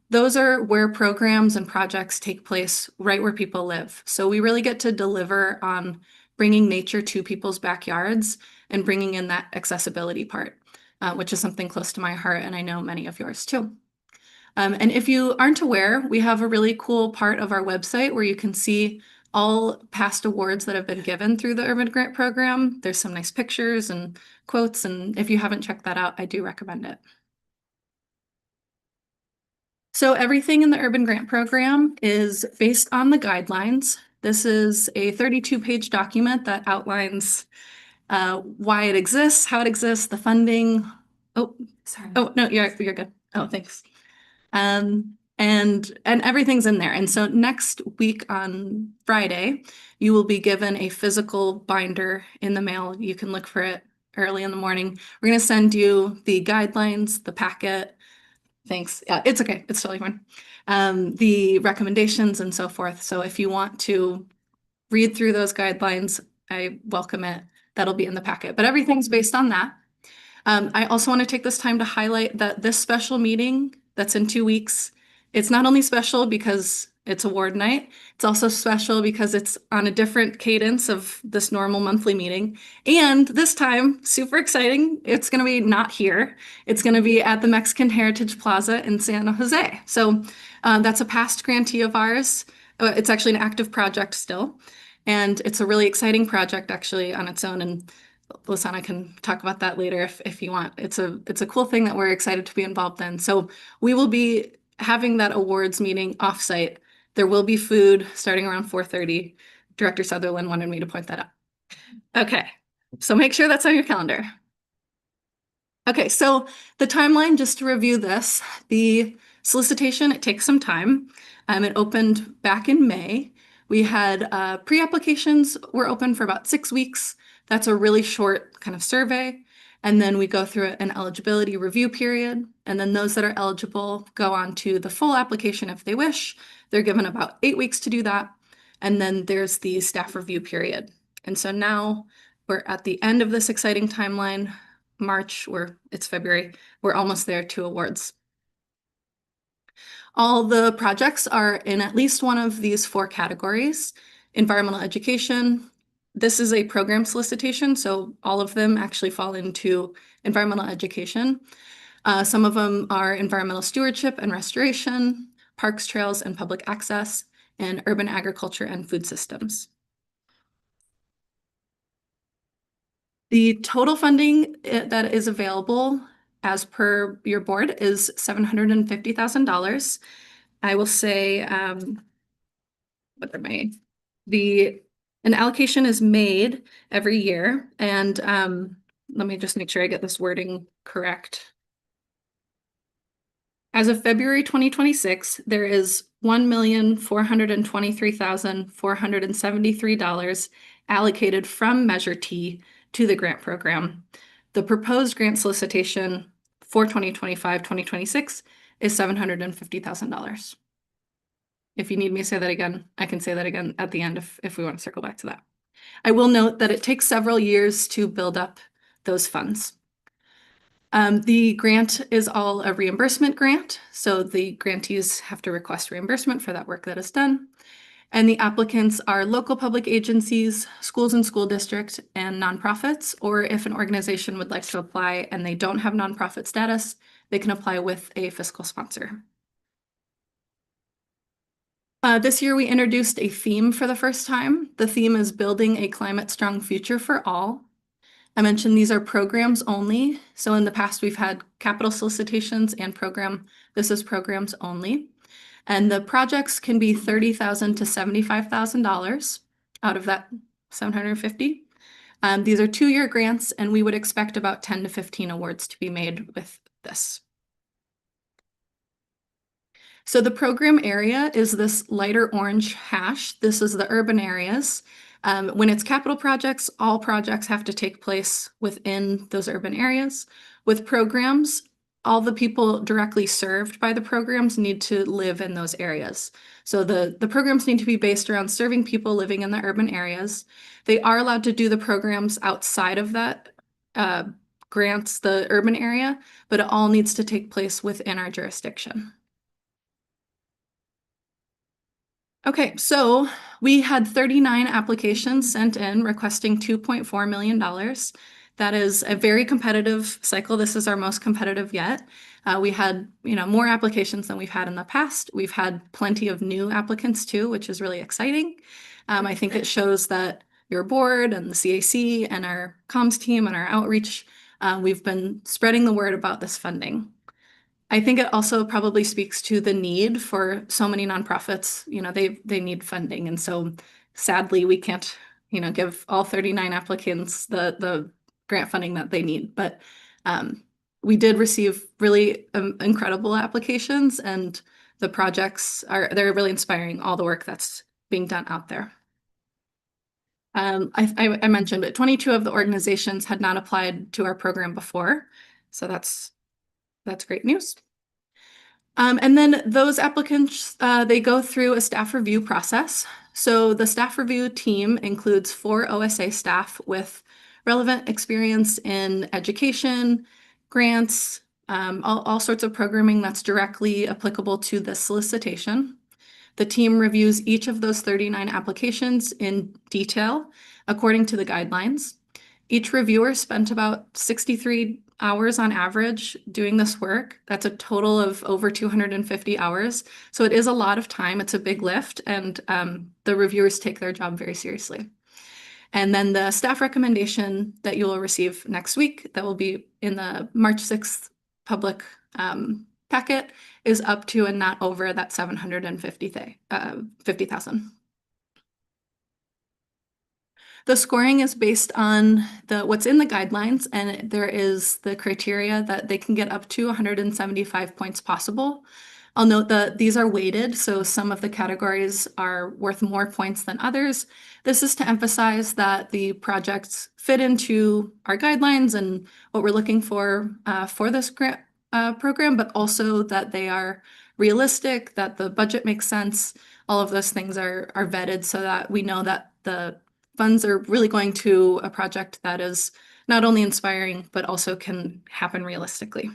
those are where programs and projects take place right where people live. So we really get to deliver on bringing nature to people's backyards and bringing in that accessibility part, which is something close to my heart, and I know many of yours too. And if you aren't aware, we have a really cool part of our website where you can see all past awards that have been given through the Urban Grant Program. There's some nice pictures and quotes, and if you haven't checked that out, I do recommend it. So everything in the Urban Grant Program is based on the guidelines. This is a 32-page document that outlines why it exists, how it exists, the funding. Oh, Sorry. oh, no, you're good. Oh, thanks. And everything's in there. And so next week on Friday, you will be given a physical binder in the mail. You can look for it early in the morning. We're going to send you the guidelines, the packet. Thanks. Yeah, it's okay. It's totally fine. The recommendations and so forth. So if you want to read through those guidelines, I welcome it. That'll be in the packet, but everything's based on that. I also want to take this time to highlight that this special meeting that's in 2 weeks, it's not only special because it's award night, it's also special because it's on a different cadence of this normal monthly meeting. And this time, super exciting, it's going to be not here. It's going to be at the Mexican Heritage Plaza in San Jose. So that's a past grantee of ours. It's actually an active project still. And it's a really exciting project actually on its own. And Lisanna can talk about that later if you want. It's a cool thing that we're excited to be involved in. So we will be having that awards meeting offsite. There will be food starting around 4:30. Director Sutherland wanted me to point that out. Okay, so make sure that's on your calendar. Okay, so the timeline, just to review this, the solicitation, it takes some time. It opened back in May. We had pre-applications were open for about 6 weeks. That's a really short kind of survey. And then we go through an eligibility review period. And then those that are eligible go on to the full application if they wish. They're given about 8 weeks to do that. And then there's the staff review period. And so now we're at the end of this exciting timeline, March, or it's February. We're almost there to awards. All the projects are in at least one of these 4 categories: environmental education. This is a program solicitation, so all of them actually fall into environmental education. Some of them are environmental stewardship and restoration, parks, trails, and public access, and urban agriculture and food systems. The total funding that is available as per your board is $750,000. I will say, an allocation is made every year, and let me just make sure I get this wording correct. As of February 2026, there is $1,423,473 allocated from Measure T to the grant program. The proposed grant solicitation for 2025-2026 is $750,000. If you need me to say that again, I can say that again at the end if we want to circle back to that. I will note that it takes several years to build up those funds. The grant is all a reimbursement grant, so the grantees have to request reimbursement for that work that is done. And the applicants are local public agencies, schools and school districts, and nonprofits, or if an organization would like to apply and they don't have nonprofit status, they can apply with a fiscal sponsor. This year we introduced a theme for the first time. The theme is Building a Climate Strong Future for All. I mentioned these are programs only. So in the past, we've had capital solicitations and program. This is programs only. And the projects can be $30,000 to $75,000 out of that $750. These are 2-year grants, and we would expect about 10 to 15 awards to be made with this. So the program area is this lighter orange hash. This is the urban areas. When it's capital projects, all projects have to take place within those urban areas. With programs, all the people directly served by the programs need to live in those areas. So the programs need to be based around serving people living in the urban areas. They are allowed to do the programs outside of that grants, the urban area, but it all needs to take place within our jurisdiction. Okay, so We had 39 applications sent in requesting $2.4 million. That is a very competitive cycle. This is our most competitive yet. We had, more applications than we've had in the past. We've had plenty of new applicants too, which is really exciting. I think it shows that your board and the CAC and our comms team and our outreach, we've been spreading the word about this funding. I think it also probably speaks to the need for so many nonprofits, they need funding. And so sadly, we can't, give all 39 applicants the grant funding that they need. But we did receive really incredible applications, and the projects they're really inspiring, all the work that's being done out there. I mentioned it, 22 of the organizations had not applied to our program before. So that's great news. And then those applicants, they go through a staff review process. So the staff review team includes 4 OSA staff with relevant experience in education, grants, all sorts of programming that's directly applicable to the solicitation. The team reviews each of those 39 applications in detail according to the guidelines. Each reviewer spent about 63 hours on average doing this work. That's a total of over 250 hours. So it is a lot of time. It's a big lift, and the reviewers take their job very seriously. And then the staff recommendation that you will receive next week, that will be in the March 6th public packet, is up to and not over that $750,000. The scoring is based on what's in the guidelines, and there is the criteria that they can get up to 175 points possible. I'll note that these are weighted, so some of the categories are worth more points than others. This is to emphasize that the projects fit into our guidelines and what we're looking for this grant program, but also that they are realistic, that the budget makes sense. All of those things are vetted so that we know that the funds are really going to a project that is not only inspiring, but also can happen realistically.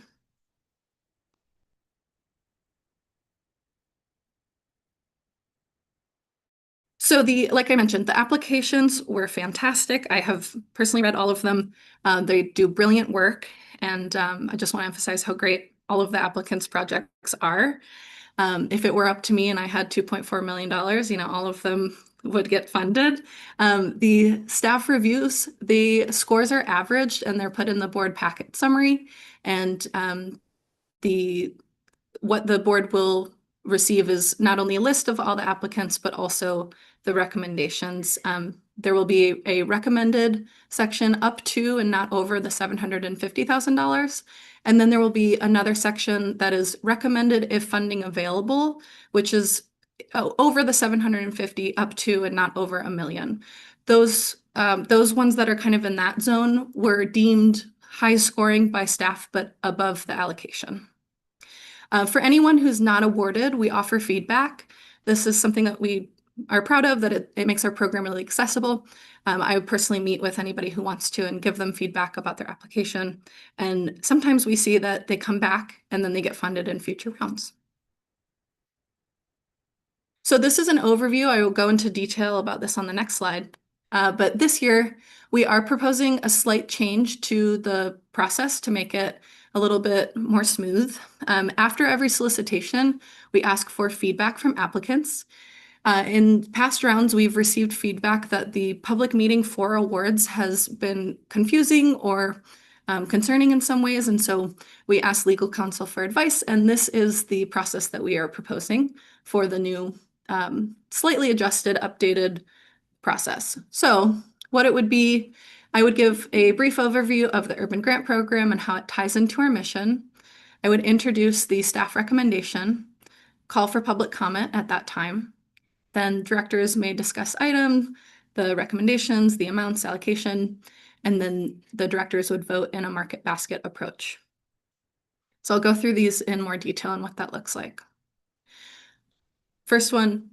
So like I mentioned, the applications were fantastic. I have personally read all of them. They do brilliant work. And I just want to emphasize how great all of the applicants' projects are. If it were up to me and I had $2.4 million, all of them would get funded. The staff reviews, the scores are averaged and they're put in the board packet summary. And what the board will receive is not only a list of all the applicants, but also the recommendations. There will be a recommended section up to and not over the $750,000. And then there will be another section that is recommended if funding available, which is over the 750 up to and not over $1 million. Those ones that are kind of in that zone were deemed high scoring by staff, but above the allocation. For anyone who's not awarded, we offer feedback. This is something that we are proud of, that it makes our program really accessible. I personally meet with anybody who wants to and give them feedback about their application. And sometimes we see that they come back and then they get funded in future rounds. So this is an overview. I will go into detail about this on the next slide. But this year, we are proposing a slight change to the process to make it a little bit more smooth. After every solicitation, we ask for feedback from applicants. In past rounds, we've received feedback that the public meeting for awards has been confusing or concerning in some ways. And so we asked legal counsel for advice. And this is the process that we are proposing for the new slightly adjusted, updated process. So what it would be, I would give a brief overview of the Urban Grant Program and how it ties into our mission. I would introduce the staff recommendation, call for public comment at that time. Then directors may discuss items, the recommendations, the amounts, allocation, and then the directors would vote in a market basket approach. So I'll go through these in more detail and what that looks like. First one,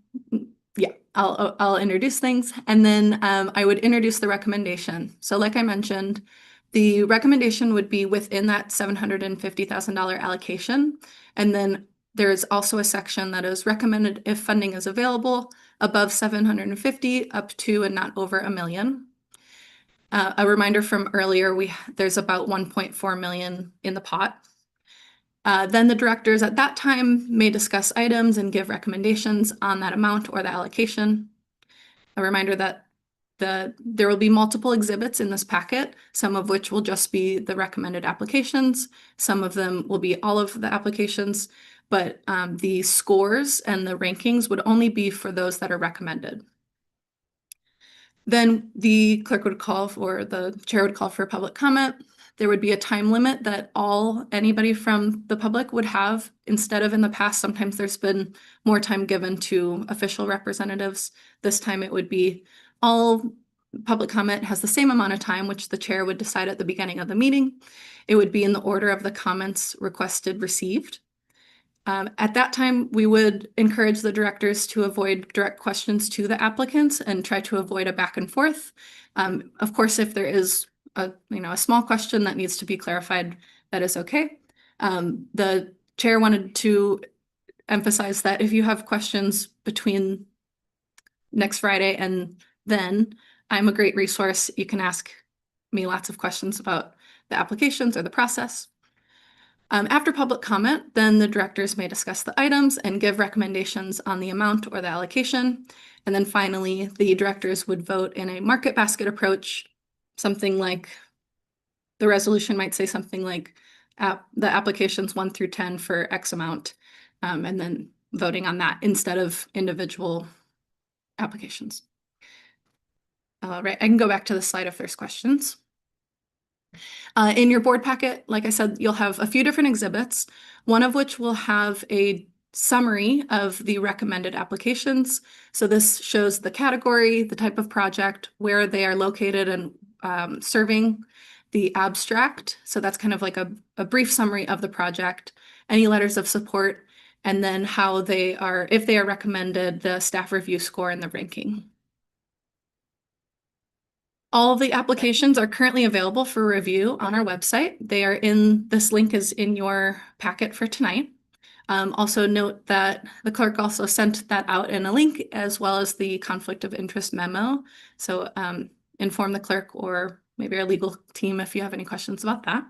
yeah, I'll introduce things, and then I would introduce the recommendation. So like I mentioned, the recommendation would be within that $750,000 allocation, and then there's also a section that is recommended if funding is available, above 750 up to and not over $1 million. A reminder from earlier, there's about 1.4 million in the pot. Then the directors at that time may discuss items and give recommendations on that amount or the allocation. A reminder that there will be multiple exhibits in this packet, some of which will just be the recommended applications. Some of them will be all of the applications, but the scores and the rankings would only be for those that are recommended. Then the clerk would call for, the chair would call for public comment. There would be a time limit that anybody from the public would have. Instead of in the past, sometimes there's been more time given to official representatives. This time it would be all public comment has the same amount of time, which the chair would decide at the beginning of the meeting. It would be in the order of the comments requested received. At that time, we would encourage the directors to avoid direct questions to the applicants and try to avoid a back and forth. Of course, if there is a small question that needs to be clarified, that is okay. The chair wanted to emphasize that if you have questions between next Friday and then, I'm a great resource. You can ask me lots of questions about the applications or the process. After public comment, then the directors may discuss the items and give recommendations on the amount or the allocation. And then finally, the directors would vote in a market basket approach, something like the resolution might say something like the applications 1 through 10 for X amount, and then voting on that instead of individual applications. All right, I can go back to the slide if there's questions. In your board packet, like I said, you'll have a few different exhibits, one of which will have a summary of the recommended applications. So this shows the category, the type of project, where they are located and serving, the abstract. So that's kind of like a brief summary of the project, any letters of support, and then how they are, if they are recommended, the staff review score and the ranking. All of the applications are currently available for review on our website. This link is in your packet for tonight. Also note that the clerk also sent that out in a link as well as the conflict of interest memo. So inform the clerk or maybe our legal team if you have any questions about that.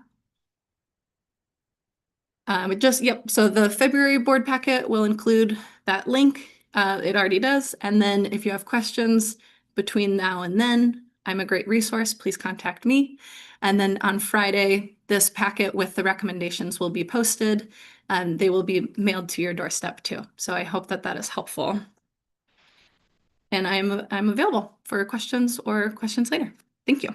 So the February board packet will include that link. It already does. And then if you have questions between now and then, I'm a great resource. Please contact me. And then on Friday, this packet with the recommendations will be posted and they will be mailed to your doorstep too. So I hope that that is helpful. And I'm available for questions or questions later. Thank you.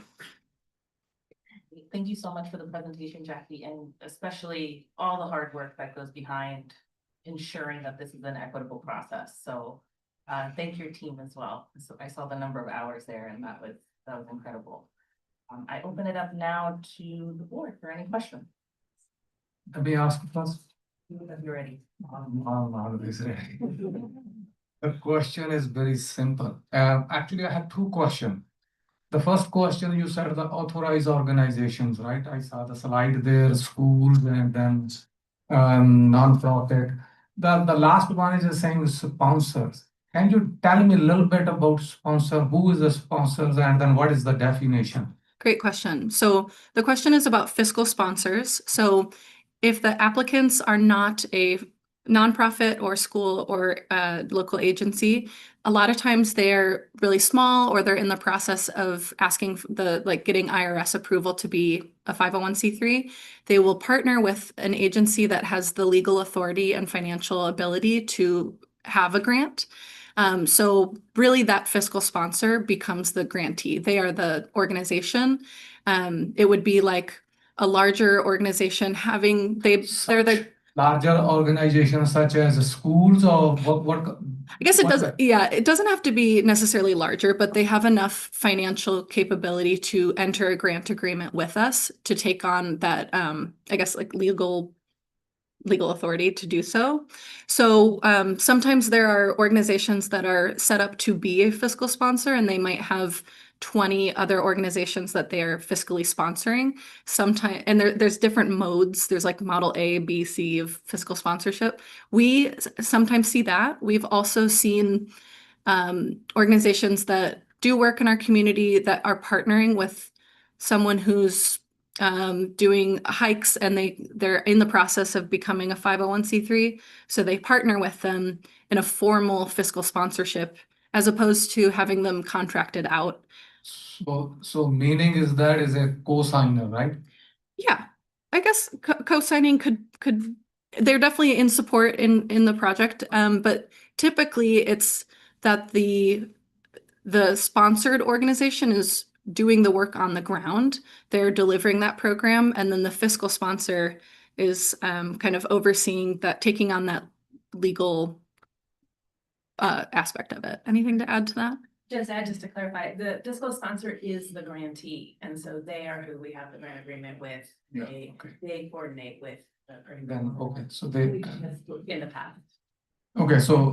Thank you so much for the presentation, Jackie, and especially all the hard work that goes behind ensuring that this is an equitable process. So thank your team as well. So I saw the number of hours there and that was incredible. I open it up now to the board for any questions. Let me ask first. If you're ready. I'm always ready. The question is very simple. Actually, I have two questions. The first question, you said the authorized organizations, right? I saw the slide there, schools and then non-profit. The last one is saying sponsors. Can you tell me a little bit about sponsor? Who is the sponsors and then what is the definition? Great question. So the question is about fiscal sponsors. So if the applicants are not a nonprofit or school or local agency, a lot of times they're really small or they're in the process of asking getting IRS approval to be a 501c3. They will partner with an agency that has the legal authority and financial ability to have a grant. So really that fiscal sponsor becomes the grantee. They are the organization. It would be like a larger organization having, they're the larger organizations such as schools or what? I guess it doesn't, yeah, it doesn't have to be necessarily larger, but they have enough financial capability to enter a grant agreement with us to take on that, I guess like legal authority to do so. So sometimes there are organizations that are set up to be a fiscal sponsor and they might have 20 other organizations that they are fiscally sponsoring. Sometimes, and there's different modes. There's like model A, B, C of fiscal sponsorship. We sometimes see that. We've also seen organizations that do work in our community that are partnering with someone who's doing hikes and they're in the process of becoming a 501c3. So they partner with them in a formal fiscal sponsorship as opposed to having them contracted out. So meaning is that is a co-signer, right? Yeah, I guess co-signing could they're definitely in support in the project, but typically it's that the sponsored organization is doing the work on the ground. They're delivering that program, and then the fiscal sponsor is kind of overseeing that, taking on that legal aspect of it. Anything to add to that? Just to clarify, the fiscal sponsor is the grantee, and so they are who we have the grant agreement with. Yeah, They coordinate with. Then, okay, so they, In the past. okay, so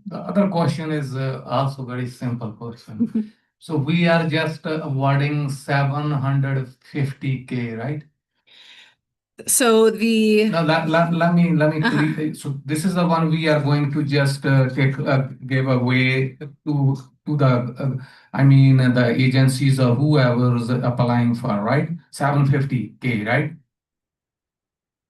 the other question is also very simple question. So we are just awarding 750K, right? So the No, let me Uh-huh. so this is the one we are going to just give away to the I mean the agencies or whoever is applying for, right? 750K, right?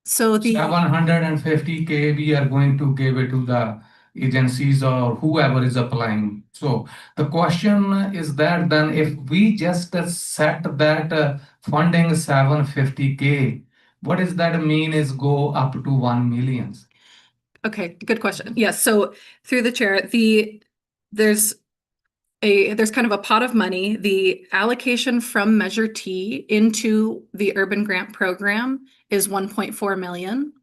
so the 750K we are going to give it to the agencies or whoever is applying. So the question is that then if we just set that funding 750K, what does that mean is go up to 1 million? Okay, good question. Yes, so through the chair, there's kind of a pot of money. The allocation from Measure T into the urban grant program is 1.4 million.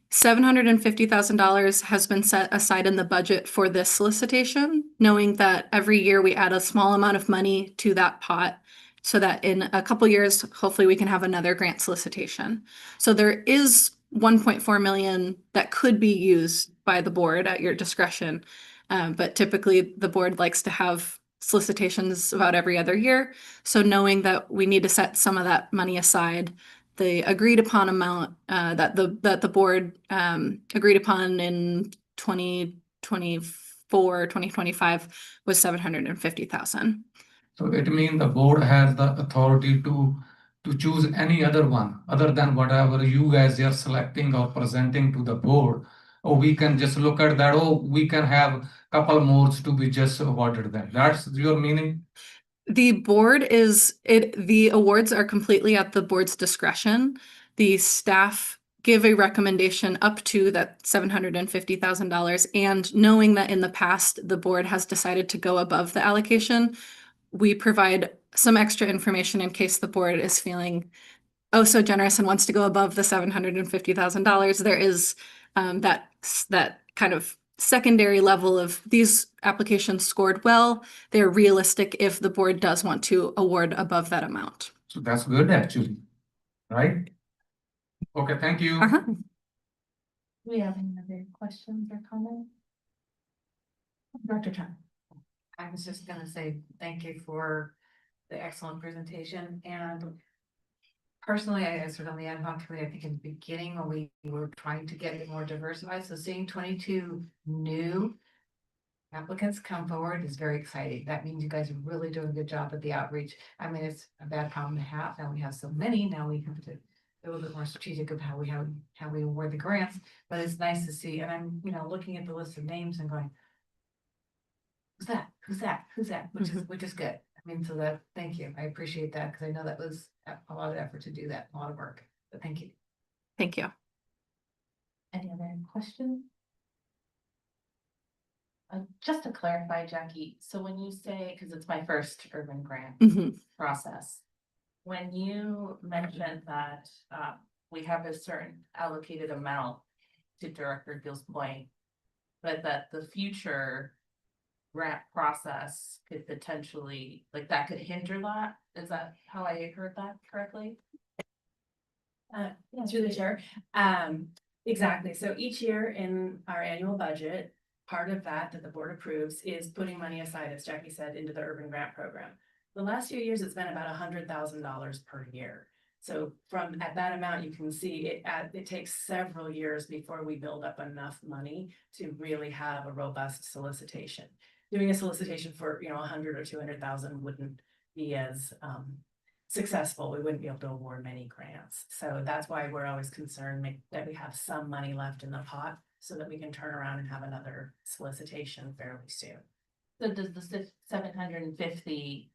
$750,000 has been set aside in the budget for this solicitation, knowing that every year we add a small amount of money to that pot so that in a couple years, hopefully we can have another grant solicitation. So there is 1.4 million that could be used by the board at your discretion. But typically the board likes to have solicitations about every other year. So knowing that we need to set some of that money aside, the agreed upon amount that the board agreed upon in 2025 was 750,000. So it means the board has the authority to choose any other one other than whatever you guys are selecting or presenting to the board. Or we can just look at that, oh, we can have a couple more to be just awarded that. That's your meaning? The the awards are completely at the board's discretion. The staff give a recommendation up to that $750,000. And knowing that in the past, the board has decided to go above the allocation, we provide some extra information in case the board is feeling oh so generous and wants to go above the $750,000. There is that kind of secondary level of these applications scored well. They're realistic if the board does want to award above that amount. So that's good actually, right? Okay, thank you. Uh-huh. Do we have any other questions or comments? Dr. Chan. I was just gonna say thank you for the excellent presentation, and personally, I served on the ad hoc committee, I think in the beginning when we were trying to get it more diversified, so seeing 22 new applicants come forward is very exciting. That means you guys are really doing a good job at the outreach. I mean, it's a bad problem to have. Now we have so many, now we have to be a little bit more strategic of how we award the grants, but it's nice to see, and I'm, looking at the list of names and going, who's that? Who's that? Who's that? Which is good. I mean, so that, thank you. I appreciate that because I know that was a lot of effort to do that, a lot of work, but thank you. Thank you. Any other questions? Just to clarify, Jackie, so when you say, because it's my first urban grant Mhm. process, when you mentioned that we have a certain allocated amount to Director Gill's point, but that the future grant process could potentially, like that could hinder that? Is that how I heard that correctly? Through the chair. Exactly. So each year in our annual budget, part of that the board approves is putting money aside, as Jackie said, into the urban grant program. The last few years, it's been about $100,000 per year. So from at that amount, you can see it takes several years before we build up enough money to really have a robust solicitation. doing a solicitation for, 100 or 200,000 wouldn't be as successful. We wouldn't be able to award many grants. So that's why we're always concerned that we have some money left in the pot so that we can turn around and have another solicitation fairly soon. So does the 750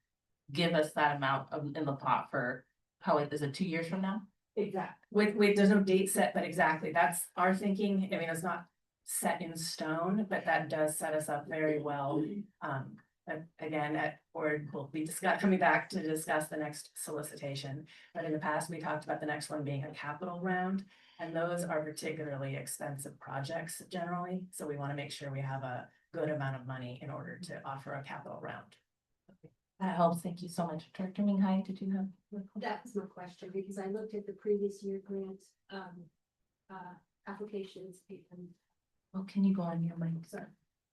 give us that amount in the pot for, how, is it 2 years from now? Exactly. There's no date set, but exactly, that's our thinking. I mean, it's not set in stone, but that does set us up very well. Again, at board, we'll be coming back to discuss the next solicitation. But in the past, we talked about the next one being a capital round. And those are particularly expensive projects generally. So we want to make sure we have a good amount of money in order to offer a capital round. That helps. Thank you so much. Director Minghai, did you have? That was my question, because I looked at the previous year grants, applications. Well, can you go on your mic, sir?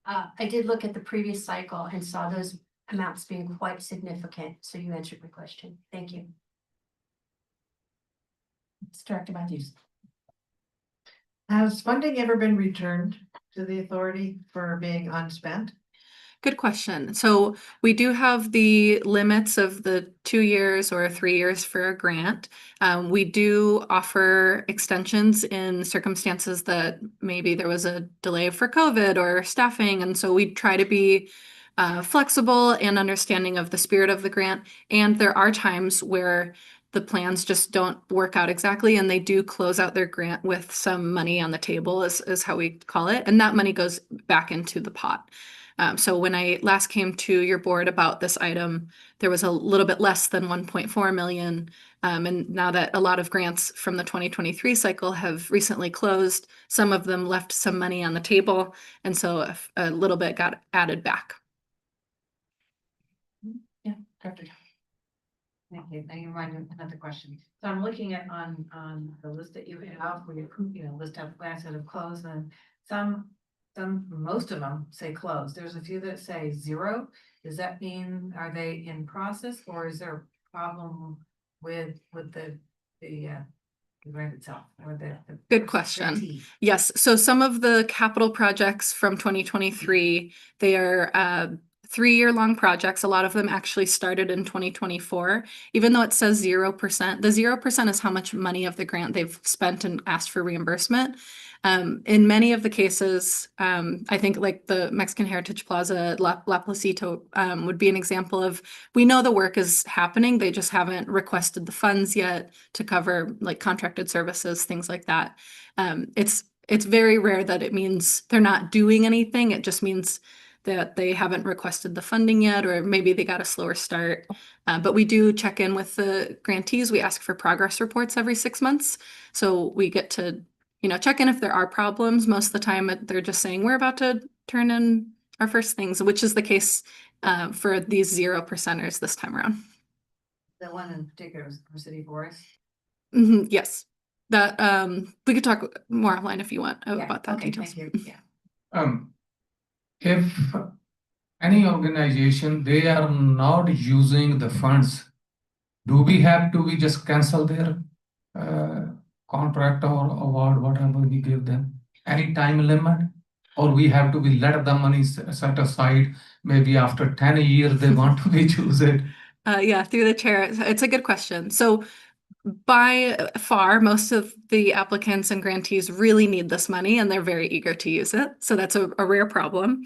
I did look at the previous cycle and saw those amounts being quite significant, so you answered my question. Thank you. It's Director Matthews. Has funding ever been returned to the authority for being unspent? Good question. So we do have the limits of the 2 years or 3 years for a grant. We do offer extensions in circumstances that maybe there was a delay for COVID or staffing. And so we try to be flexible and understanding of the spirit of the grant. And there are times where the plans just don't work out exactly, and they do close out their grant with some money on the table, is how we call it. And that money goes back into the pot. So when I last came to your board about this item, there was a little bit less than 1.4 million. And now that a lot of grants from the 2023 cycle have recently closed, some of them left some money on the table. And so a little bit got added back. Yeah, Director. Thank you. Now you remind me of another question. So I'm looking at on the list that you have where you list of plans that have closed, and most of them say closed. There's a few that say 0. Does that mean, are they in process, or is there a problem with the grant itself or the Good question. Yes, so some of the capital projects from 2023, they are 3-year-long projects. A lot of them actually started in 2024. Even though it says 0%, the 0% is how much money of the grant they've spent and asked for reimbursement. In many of the cases, I think like the Mexican Heritage Plaza, La Placito would be an example of, we know the work is happening, they just haven't requested the funds yet to cover like contracted services, things like that. It's very rare that it means they're not doing anything. It just means that they haven't requested the funding yet, or maybe they got a slower start. But we do check in with the grantees. We ask for progress reports every 6 months. So we get to, check in if there are problems. Most of the time they're just saying, we're about to turn in our first things, which is the case for these 0%ers this time around. The one in particular was for City Forest. Yes, that we could talk more offline if you want about that details. Thank you. Yeah. If any organization, they are not using the funds, do we have to, we just cancel their contract or award, whatever we give them? Any time limit? Or we have to be let the money set aside, maybe after 10 years they want to be choose it? Yeah, through the chair, it's a good question. So by far, most of the applicants and grantees really need this money and they're very eager to use it. So that's a rare problem.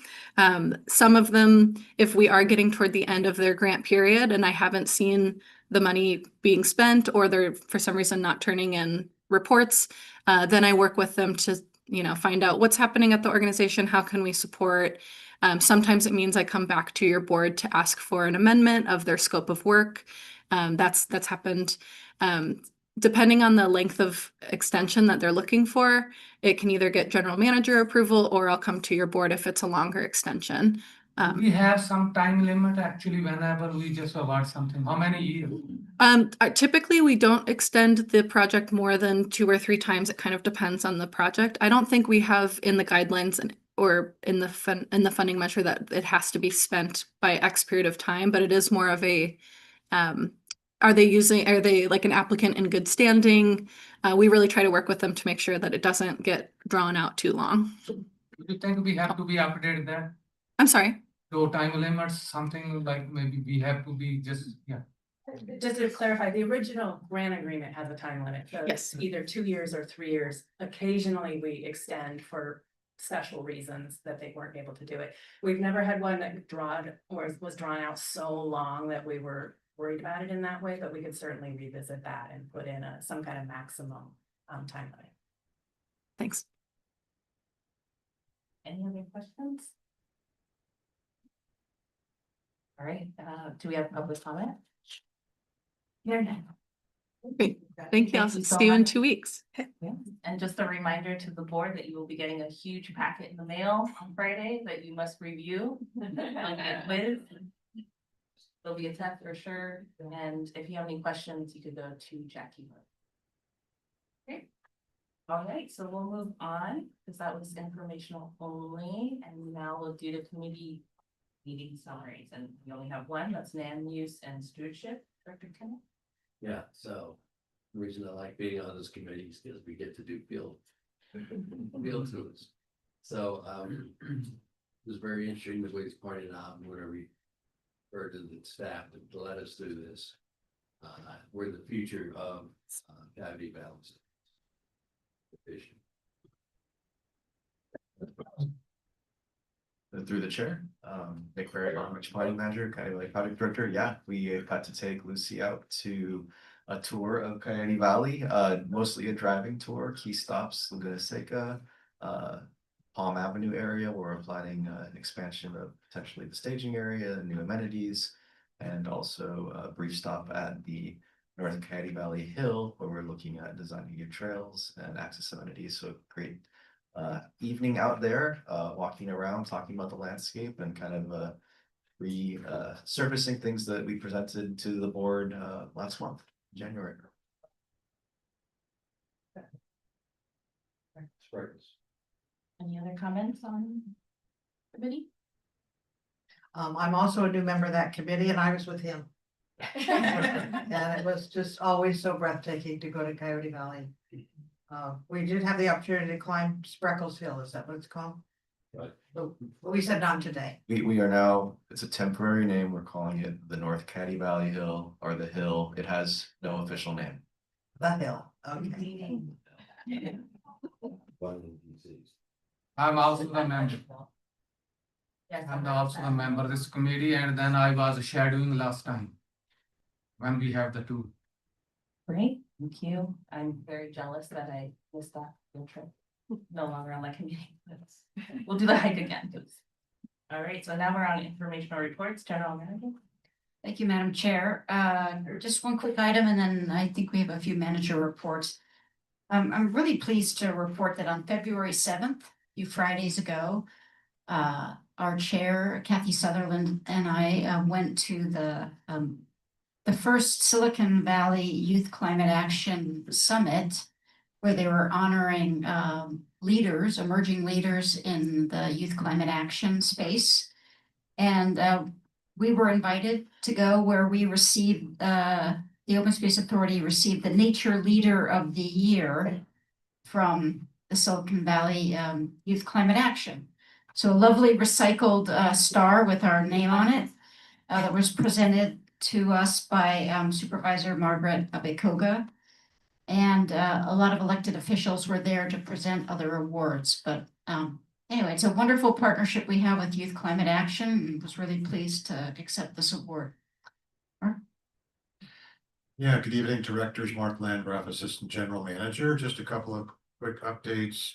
Some of them, if we are getting toward the end of their grant period and I haven't seen the money being spent, or they're for some reason not turning in reports, then I work with them to, find out what's happening at the organization, how can we support. Sometimes it means I come back to your board to ask for an amendment of their scope of work. That's happened. Depending on the length of extension that they're looking for, it can either get general manager approval or I'll come to your board if it's a longer extension. We have some time limit actually whenever we just award something. How many years? Typically, we don't extend the project more than 2 or 3 times. It kind of depends on the project. I don't think we have in the guidelines or in the funding measure that it has to be spent by X period of time, but it is more of a are they like an applicant in good standing? We really try to work with them to make sure that it doesn't get drawn out too long. Do you think we have to be updated there? I'm sorry? no time limits, something like maybe we have to be just, yeah. Just to clarify, the original grant agreement has a time limit, so Yes. it's either 2 years or 3 years. Occasionally, we extend for special reasons that they weren't able to do it. We've never had one that was drawn out so long that we were worried about it in that way, but we could certainly revisit that and put in some kind of maximum time limit. Thanks. Any other questions? All right, do we have public comment? Great. Thank you. I'll Thank you so see you in much. 2 weeks. Yeah, and just a reminder to the board that you will be getting a huge packet in the mail on Friday that you must review. Like a quiz. There'll be a test for sure, and if you have any questions, you could go to Jackie. Okay. All right, so we'll move on, because that was informational only, and now we'll do the committee meeting summaries, and we only have one, that's land use and stewardship, Director Kenneth. Yeah, so the reason I like being on this committee is because we get to do field tours. So, it was very interesting the way it's pointed out, and whenever we heard to the staff to let us do this. We're the future of, Coyote Valley. Division. Through the chair, Nick Barrett, Planning Manager, Coyote Valley Project Director. Yeah, we got to take Lucy out to a tour of Coyote Valley, mostly a driving tour, key stops, Laguna Seca, Palm Avenue area, where we're planning an expansion of potentially the staging area, new amenities, and also a brief stop at the North Coyote Valley Hill, where we're looking at designing new trails and access amenities. So great evening out there, walking around, talking about the landscape and kind of surfacing things that we presented to the board last month, January. Any other comments on committee? I'm also a new member of that committee and I was with him. And it was just always so breathtaking to go to Coyote Valley. We did have the opportunity to climb Spreckles Hill, is that what it's called? Right. But we said not today. We are now, it's a temporary name, we're calling it the North Coyote Valley Hill or the Hill. It has no official name. The hill, okay. I'm also a member. Yes. I'm also a member of this committee, and then I was shadowing last time. When we have the tour. Great, thank you. I'm very jealous that I missed that field trip. No longer on my committee. We'll do the hike again, please. All right, so now we're on informational reports, General Manager. Thank you, Madam Chair. Just one quick item, and then I think we have a few manager reports. I'm really pleased to report that on February 7th, a few Fridays ago, our chair, Kathy Sutherland, and I went to the first Silicon Valley Youth Climate Action Summit, where they were honoring leaders, emerging leaders in the youth climate action space. And we were invited to go where we received, the Open Space Authority received the Nature Leader of the Year from the Silicon Valley Youth Climate Action. So a lovely recycled star with our name on it that was presented to us by Supervisor Margaret Abekoga. And a lot of elected officials were there to present other awards. But anyway, it's a wonderful partnership we have with Youth Climate Action, and was really pleased to accept this award. Yeah, good evening, Directors. Mark Landgraf, Assistant General Manager. Just a couple of quick updates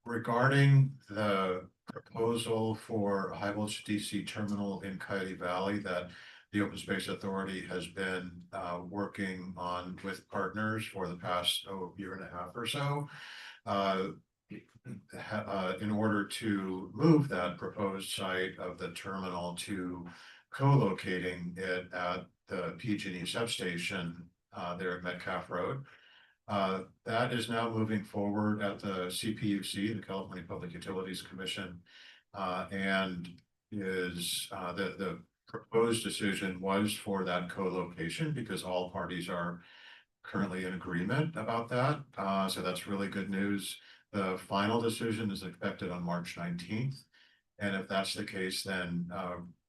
regarding the proposal for high voltage DC terminal in Coyote Valley that the Open Space Authority has been working on with partners for the past year and a half or so. In order to move that proposed site of the terminal to co-locating it at the PG&E substation there at Metcalf Road. That is now moving forward at the CPUC, the California Public Utilities Commission, and is the proposed decision was for that co-location because all parties are currently in agreement about that. So that's really good news. The final decision is expected on March 19th. And if that's the case, then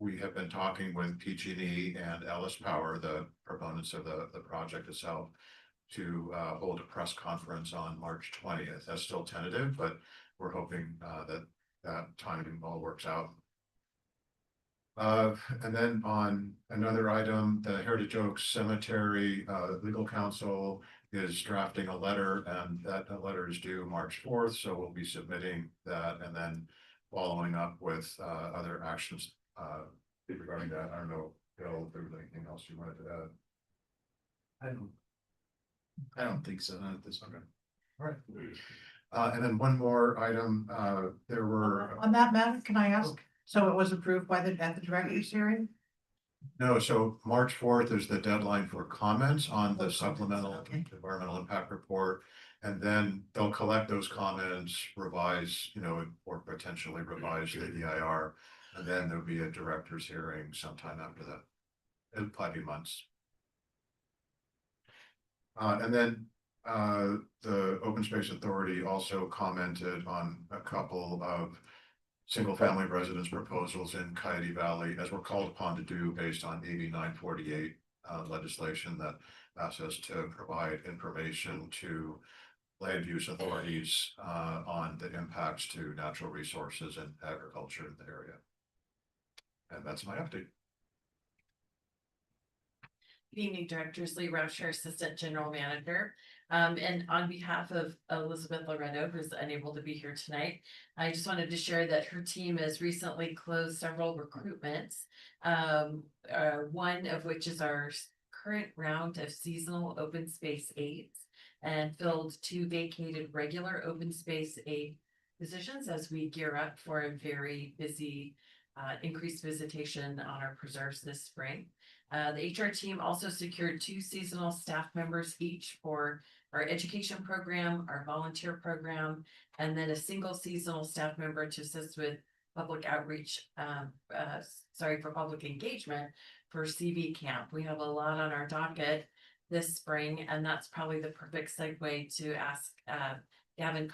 we have been talking with PG&E and Ellis Power, the proponents of the project itself, to hold a press conference on March 20th. That's still tentative, but we're hoping that timing all works out. And then on another item, the Heritage Oaks Cemetery legal counsel is drafting a letter, and that letter is due March 4th. So we'll be submitting that and then following up with other actions regarding that. I don't know, Bill, if there was anything else you wanted to add. I don't think so, not at this point. All right. And then one more item, there were. On that matter, can I ask? So it was approved by at the director's hearing? No, so March 4th is the deadline for comments on the supplemental environmental impact report. And then they'll collect those comments, revise, or potentially revise the EIR. And then there'll be a director's hearing sometime after that. It'll probably be months. And then the Open Space Authority also commented on a couple of single-family residence proposals in Coyote Valley, as we're called upon to do based on AB 948 legislation that asks us to provide information to land use authorities on the impacts to natural resources and agriculture in the area. And that's my update. Good evening, Directors. Lee Rocher, Assistant General Manager. And on behalf of Elizabeth Loretto, who's unable to be here tonight, I just wanted to share that her team has recently closed several recruitments. One of which is our current round of seasonal open space aides, and filled 2 vacated regular open space aide positions as we gear up for a very busy increased visitation on our preserves this spring. The HR team also secured 2 seasonal staff members each for our education program, our volunteer program, and then a single seasonal staff member to assist with public outreach, for public engagement for CV camp. We have a lot on our docket this spring, and that's probably the perfect segue to ask Gavin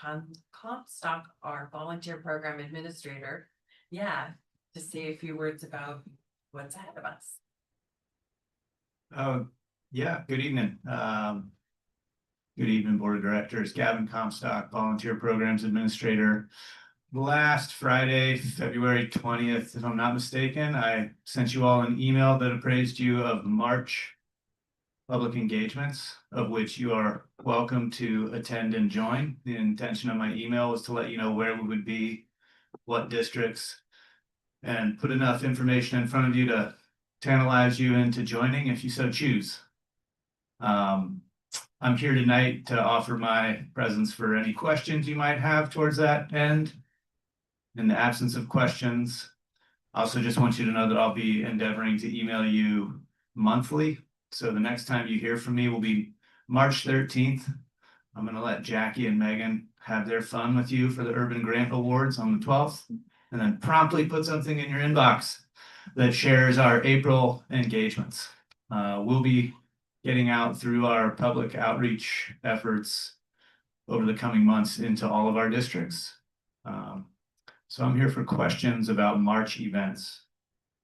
Comstock, our volunteer program administrator, to say a few words about what's ahead of us. Yeah, good evening. Good evening, Board of Directors. Gavin Comstock, Volunteer Programs Administrator. Last Friday, February 20th, if I'm not mistaken, I sent you all an email that appraised you of March public engagements, of which you are welcome to attend and join. The intention of my email was to let you know where we would be, what districts, and put enough information in front of you to tantalize you into joining if you so choose. I'm here tonight to offer my presence for any questions you might have towards that end. In the absence of questions, I also just want you to know that I'll be endeavoring to email you monthly. So the next time you hear from me will be March 13th. I'm going to let Jackie and Megan have their fun with you for the Urban Grant Awards on the 12th, and then promptly put something in your inbox that shares our April engagements. We'll be getting out through our public outreach efforts over the coming months into all of our districts. So I'm here for questions about March events,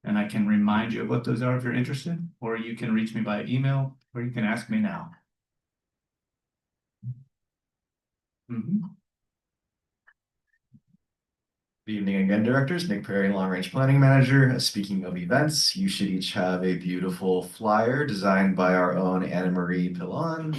and I can remind you of what those are if you're interested, or you can reach me by email, or you can ask me now. Good evening again, directors. Nick Perry, Long Range Planning Manager. Speaking of events, you should each have a beautiful flyer designed by our own Anna Marie Pillon,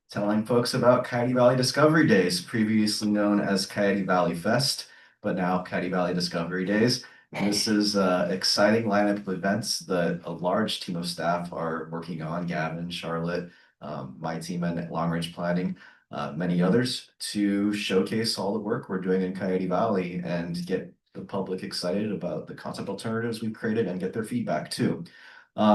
telling folks about Coyote Valley Discovery Days, previously known as Coyote Valley Fest, but now Coyote Valley Discovery Days. And this is an exciting lineup of events that a large team of staff are working on, Gavin, Charlotte, my team and Long Range Planning, many others, to showcase all the work we're doing in Coyote Valley and get the public excited about the concept alternatives we've created and get their feedback too.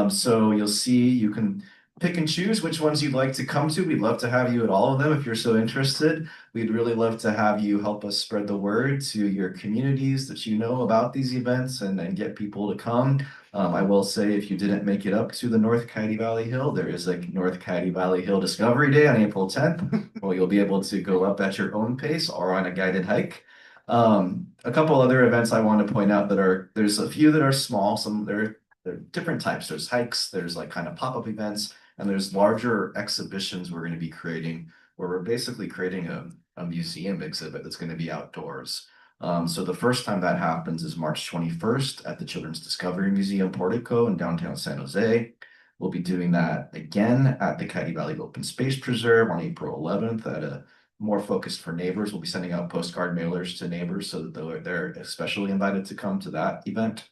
So you'll see you can pick and choose which ones you'd like to come to. We'd love to have you at all of them if you're so interested. We'd really love to have you help us spread the word to your communities that you know about these events and get people to come. I will say, if you didn't make it up to the North Coyote Valley Hill, there is a North Coyote Valley Hill Discovery Day on April 10th, where you'll be able to go up at your own pace or on a guided hike. A couple other events I want to point out there's a few that are small, they're different types. There's hikes, there's like kind of pop-up events, and there's larger exhibitions we're going to be creating, where we're basically creating a museum exhibit that's going to be outdoors. So the first time that happens is March 21st at the Children's Discovery Museum Portico in downtown San Jose. We'll be doing that again at the Coyote Valley Open Space Preserve on April 11th at a more focused for neighbors. We'll be sending out postcard mailers to neighbors so that they're especially invited to come to that event.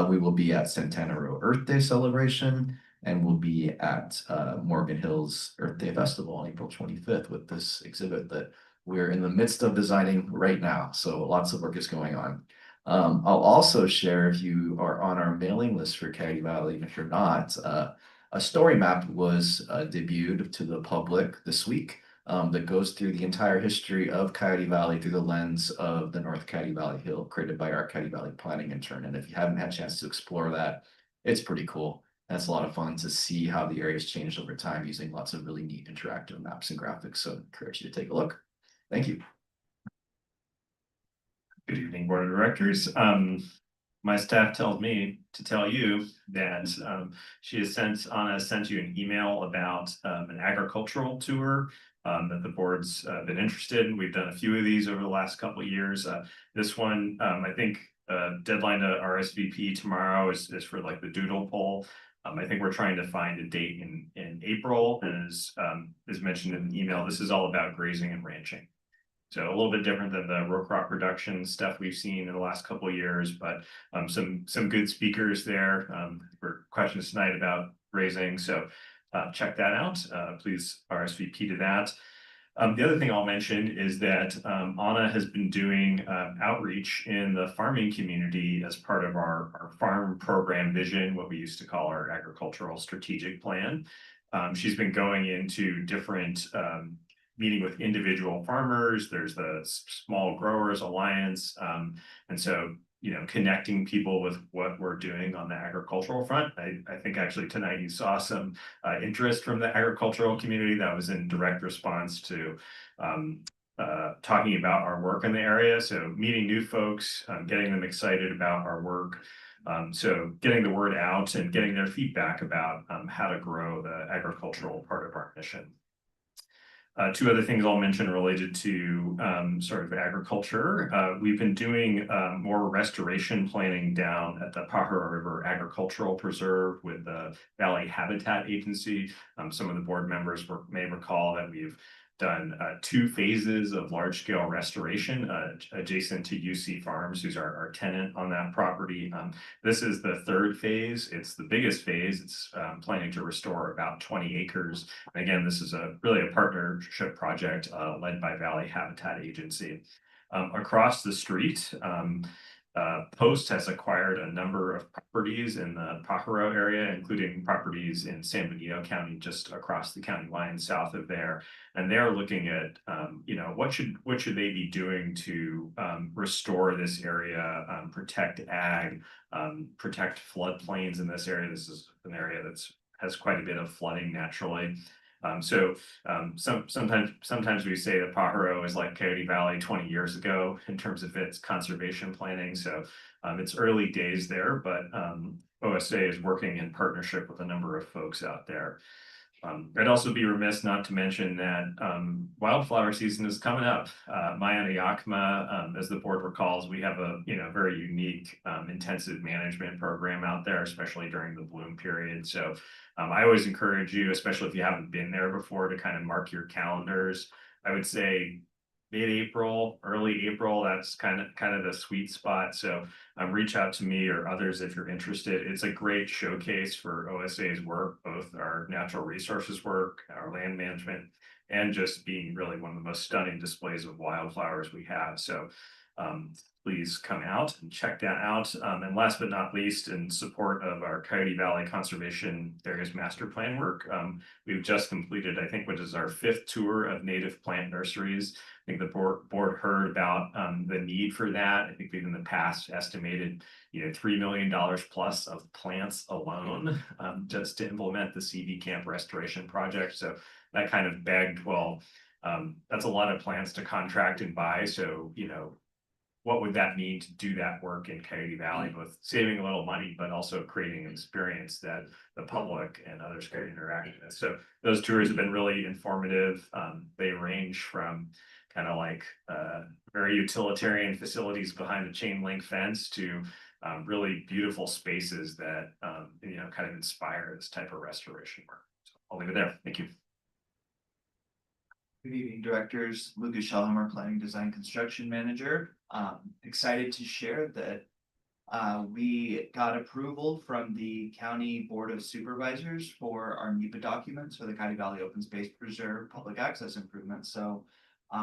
We will be at Santana Row Earth Day celebration, and we'll be at Morgan Hills Earth Day Festival on April 25th with this exhibit that we're in the midst of designing right now. So lots of work is going on. I'll also share, if you are on our mailing list for Coyote Valley, and if you're not, a story map was debuted to the public this week that goes through the entire history of Coyote Valley through the lens of the North Coyote Valley Hill, created by our Coyote Valley planning intern. And if you haven't had a chance to explore that, it's pretty cool. And it's a lot of fun to see how the area's changed over time using lots of really neat interactive maps and graphics. So I encourage you to take a look. Thank you. Good evening, Board of Directors. My staff tells me to tell you that Anna sent you an email about an agricultural tour that the board's been interested in. We've done a few of these over the last couple of years. This one, I think deadline to RSVP tomorrow is for like the doodle poll. I think we're trying to find a date in April, and as mentioned in the email, this is all about grazing and ranching. So a little bit different than the row crop production stuff we've seen in the last couple of years, but some good speakers there for questions tonight about grazing. So check that out. Please RSVP to that. The other thing I'll mention is that Anna has been doing outreach in the farming community as part of our farm program vision, what we used to call our agricultural strategic plan. She's been going into different meeting with individual farmers. There's the Small Growers Alliance. And so, connecting people with what we're doing on the agricultural front. I think actually tonight you saw some interest from the agricultural community that was in direct response to talking about our work in the area. So meeting new folks, getting them excited about our work. So getting the word out and getting their feedback about how to grow the agricultural part of our mission. Two other things I'll mention related to sort of agriculture. We've been doing more restoration planning down at the Pajaro River Agricultural Preserve with the Valley Habitat Agency. Some of the board members may recall that we've done 2 phases of large-scale restoration adjacent to UC Farms, who's our tenant on that property. This is the 3rd phase. It's the biggest phase. It's planning to restore about 20 acres. And again, this is really a partnership project led by Valley Habitat Agency. Across the street, Post has acquired a number of properties in the Pajaro area, including properties in San Benito County, just across the county line south of there. And they're looking at, what should they be doing to restore this area, protect ag, protect floodplains in this area. This is an area has quite a bit of flooding naturally. Sometimes we say that Pajaro is like Coyote Valley 20 years ago in terms of its conservation planning. So it's early days there, but OSA is working in partnership with a number of folks out there. I'd also be remiss not to mention that wildflower season is coming up. Mayan Yakima, as the board recalls, we have a very unique intensive management program out there, especially during the bloom period. So I always encourage you, especially if you haven't been there before, to kind of mark your calendars. I would say mid-April, early April, that's kind of the sweet spot. So reach out to me or others if you're interested. It's a great showcase for OSA's work, both our natural resources work, our land management, and just being really one of the most stunning displays of wildflowers we have. So please come out and check that out. And last but not least, in support of our Coyote Valley Conservation Areas Master Plan work, we've just completed, I think, what is our 5th tour of native plant nurseries. I think the board heard about the need for that. I think we've in the past estimated, $3 million plus of plants alone just to implement the CV Camp restoration project. So that kind of begged, well, that's a lot of plants to contract and buy. So, what would that mean to do that work in Coyote Valley with saving a little money, but also creating an experience that the public and others could interact with. So those tours have been really informative. They range from kind of like very utilitarian facilities behind a chain link fence to really beautiful spaces that kind of inspire this type of restoration work. So I'll leave it there. Thank you. Good evening, directors. Lucas Schellhammer, Planning Design Construction Manager. Excited to share that we got approval from the County Board of Supervisors for our NEPA documents for the Coyote Valley Open Space Preserve Public Access Improvements. So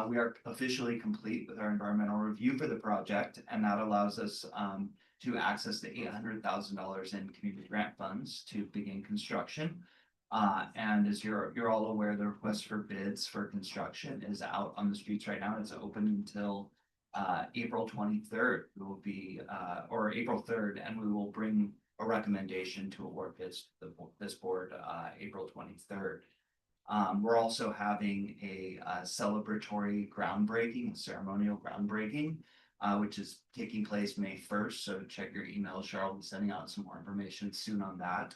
we are officially complete with our environmental review for the project, and that allows us to access the $800,000 in community grant funds to begin construction. And as you're all aware, the request for bids for construction is out on the streets right now. It's open until April 23rd. We will be or April 3rd, and we will bring a recommendation to award bids to this board April 23rd. We're also having a celebratory groundbreaking, ceremonial groundbreaking, which is taking place May 1st. So check your email. Cheryl will be sending out some more information soon on that.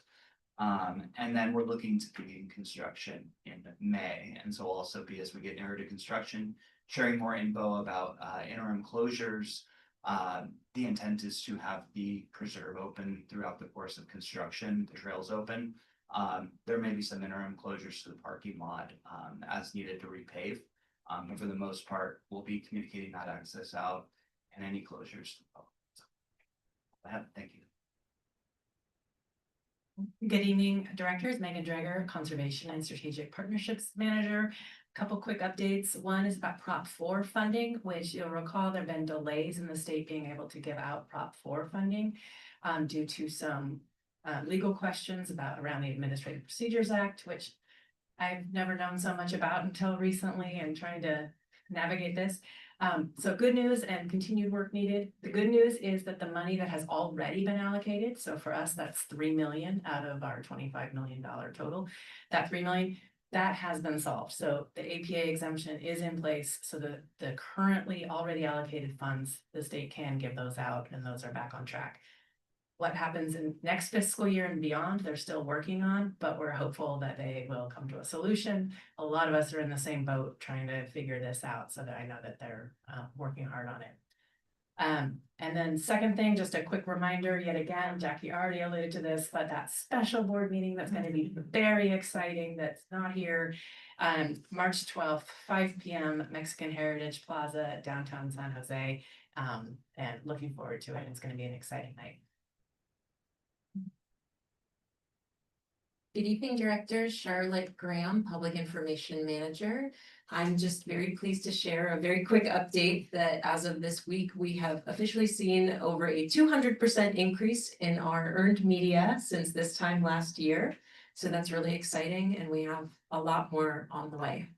And then we're looking to begin construction in May. And so we'll also be, as we get nearer to construction, sharing more info about interim closures. The intent is to have the preserve open throughout the course of construction, the trails open. There may be some interim closures to the parking lot as needed to repave. But for the most part, we'll be communicating that access out and any closures. Thank you. Good evening, directors. Megan Dreger, Conservation and Strategic Partnerships Manager. Couple quick updates. One is about Prop 4 funding, which you'll recall there have been delays in the state being able to give out Prop 4 funding due to some legal questions around the Administrative Procedures Act, which I've never known so much about until recently and trying to navigate this. So good news and continued work needed. The good news is that the money that has already been allocated, so for us, that's 3 million out of our $25 million total. That 3 million, that has been solved. So the APA exemption is in place. So the currently already allocated funds, the state can give those out, and those are back on track. What happens in next fiscal year and beyond, they're still working on, but we're hopeful that they will come to a solution. A lot of us are in the same boat trying to figure this out, so that I know that they're working hard on it. And then second thing, just a quick reminder, yet again, Jackie already alluded to this, but that special board meeting that's going to be very exciting, that's not here, March 12th, 5 p.m. Mexican Heritage Plaza, downtown San Jose, and looking forward to it. It's going to be an exciting night. Good evening, directors. Charlotte Graham, Public Information Manager. I'm just very pleased to share a very quick update that as of this week, we have officially seen over a 200% increase in our earned media since this time last year. So that's really exciting, and we have a lot more on the way.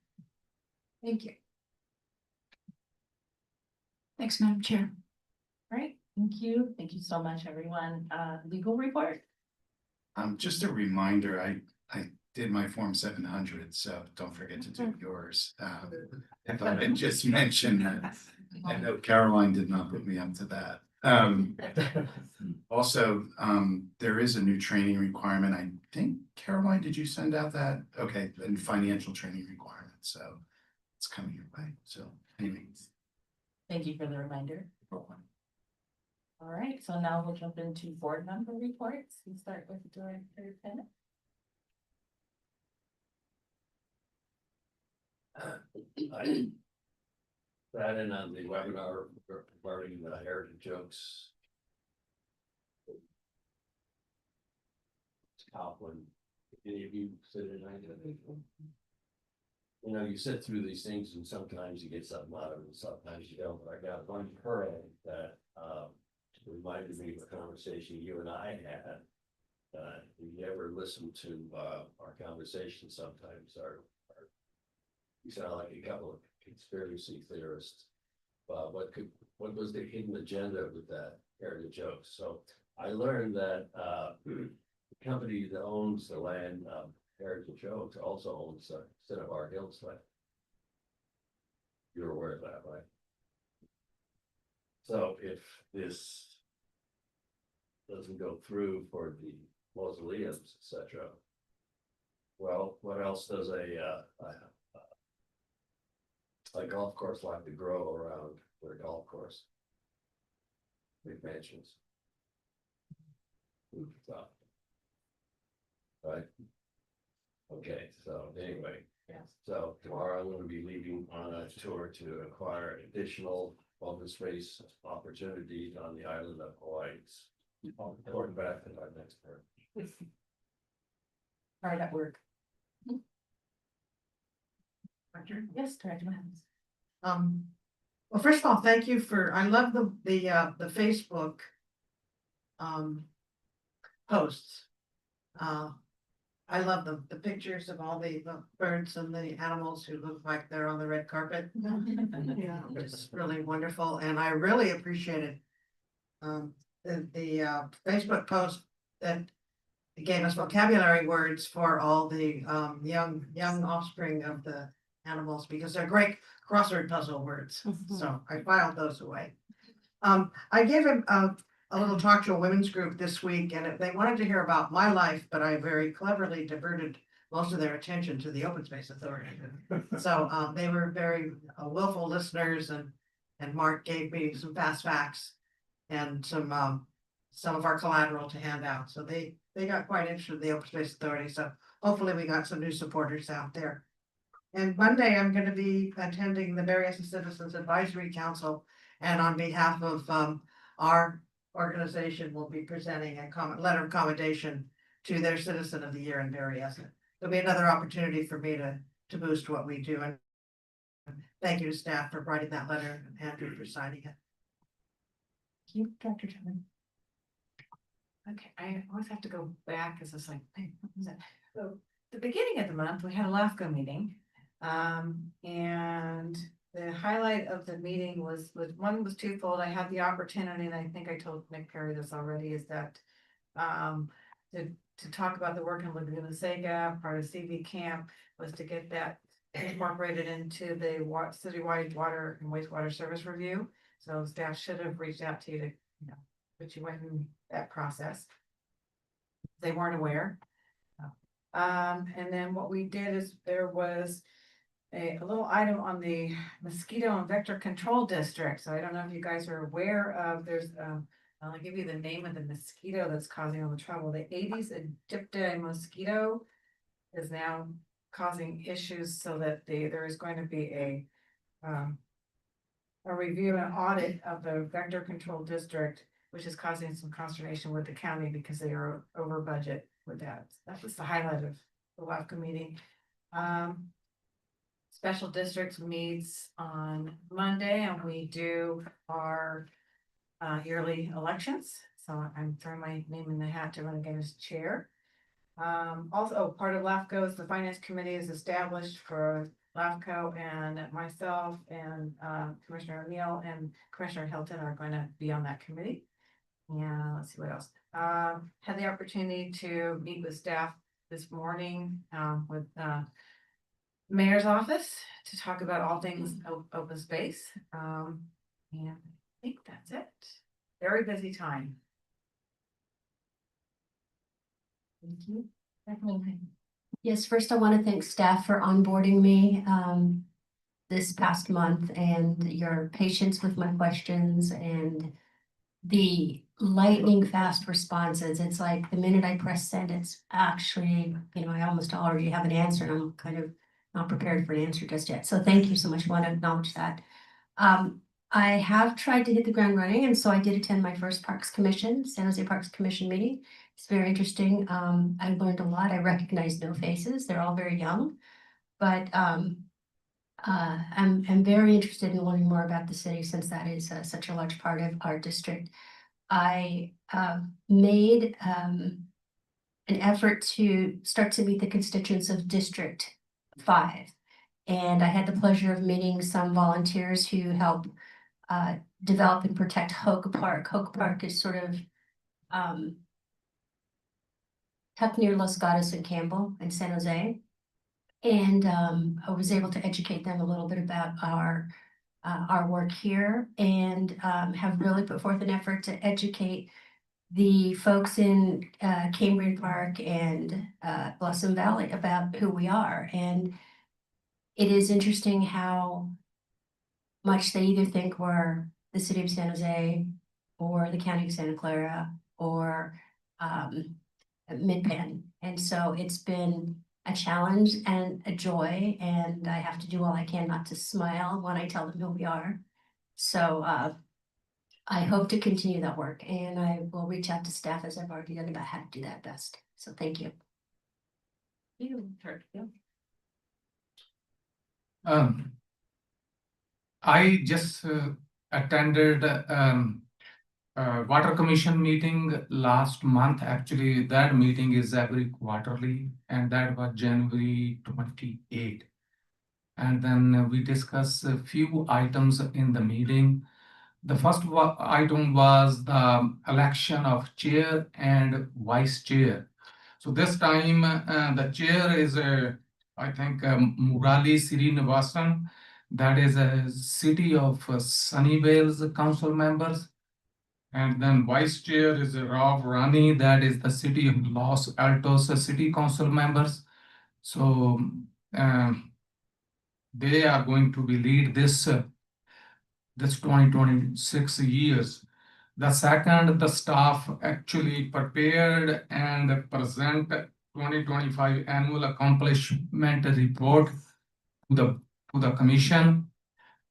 Thank you. Thanks, Madam Chair. All right, thank you. Thank you so much, everyone. Legal report. Just a reminder, I did my Form 700, so don't forget to do yours. I thought I'd just mention that. I know Caroline did not put me up to that. Also, there is a new training requirement. I think, Caroline, did you send out that? Okay, and financial training requirement, so it's coming your way. So anyways. Thank you for the reminder. All right, so now we'll jump into board member reports. We start with Director Bennett. I sat in on the webinar regarding the heritage jokes. Copeland, any of you sit in on it? You know, you sit through these things and sometimes you get something out of it, sometimes you don't. But I got one pearl that reminded me of a conversation you and I had. If you ever listen to our conversation, sometimes we sound like a couple of conspiracy theorists. What was the hidden agenda with that heritage joke? So I learned that the company that owns the land, Heritage Oaks, also owns Cinnabar Hills land. You're aware of that, right? So if this doesn't go through for the mausoleums, et cetera, well, what else does a golf course like to grow around their golf course? Big mansions. Rooftop. Right? Okay, so anyway, so tomorrow I'm gonna be leaving on a tour to acquire additional open space opportunities on the island of Hawaii. Going back to our next part. Hard at work. Yes, Director Adams. Well, first of all, thank you I love the Facebook posts. I love the pictures of all the birds and the animals who look like they're on the red carpet. Yeah, it's really wonderful, and I really appreciated the Facebook post that gave us vocabulary words for all the young offspring of the animals, because they're great crossword puzzle words. So I filed those away. I gave a little talk to a women's group this week, and they wanted to hear about my life, but I very cleverly diverted most of their attention to the Open Space Authority. So they were very willful listeners, and Mark gave me some fast facts and some of our collateral to hand out. So they got quite interested in the Open Space Authority. So hopefully we got some new supporters out there. And Monday, I'm going to be attending the Berryessa Citizens Advisory Council, and on behalf of our organization, will be presenting a letter of commendation to their Citizen of the Year in Berryessa. There'll be another opportunity for me to boost what we do. And thank you to staff for writing that letter, and Andrew for signing it. Thank you, Dr. Tillman. Okay, I always have to go back because it's like, hey, what was that? So the beginning of the month, we had a LAFCO meeting. And the highlight of the meeting was one was twofold. I had the opportunity, and I think I told Nick Perry this already, is that to talk about the work in Laguna Seca, part of CV camp, was to get that incorporated into the citywide water and wastewater service review. So staff should have reached out to you to, put you in that process. They weren't aware. And then what we did is there was a little item on the mosquito and vector control district. So I don't know if you guys are aware of, I'll give you the name of the mosquito that's causing all the trouble. The Aedes aegypti mosquito is now causing issues, so that there is going to be a review and audit of the vector control district, which is causing some consternation with the county because they are over budget with that. That was the highlight of the LAFCO meeting. Special districts meets on Monday, and we do our yearly elections. So I'm throwing my name in the hat to run again as chair. Also, part of LAFCO is the finance committee is established for LAFCO, and myself and Commissioner O'Neill and Commissioner Hilton are going to be on that committee. Yeah, let's see what else. Had the opportunity to meet with staff this morning with mayor's office to talk about all things open space. And I think that's it. Very busy time. Thank you. Yes, first I want to thank staff for onboarding me this past month, and your patience with my questions and the lightning fast responses. It's like the minute I press send, it's actually, I almost already have an answer, and I'm kind of not prepared for an answer just yet. So thank you so much. I want to acknowledge that. I have tried to hit the ground running, and so I did attend my first San Jose Parks Commission meeting. It's very interesting. I learned a lot. I recognized no faces. They're all very young, but I'm very interested in learning more about the city, since that is such a large part of our district. I made an effort to start to meet the constituents of District 5. And I had the pleasure of meeting some volunteers who help develop and protect Hogue Park. Hogue Park is sort of tucked near Los Gatos and Campbell in San Jose. And I was able to educate them a little bit about our our work here and have really put forth an effort to educate the folks in Cambrian Park and Blossom Valley about who we are. And it is interesting how much they either think we're the city of San Jose or the county of Santa Clara or Mid-Penn. And so it's been a challenge and a joy, and I have to do all I can not to smile when I tell them who we are. So I hope to continue that work, and I will reach out to staff as I've already done about how to do that best. So thank you. I just attended Water Commission meeting last month. Actually, that meeting is every quarterly, and that was January 28. And then we discussed a few items in the meeting. The first item was the election of chair and vice chair. So this time the chair is, I think, Murali Srinivasan. That is a city of Sunnyvale's council members. And then vice chair is Rav Rani. That is the city of Los Altos city council members. So they are going to be lead this 2026 years. The second, the staff actually prepared and present 2025 annual accomplishment report to the commission.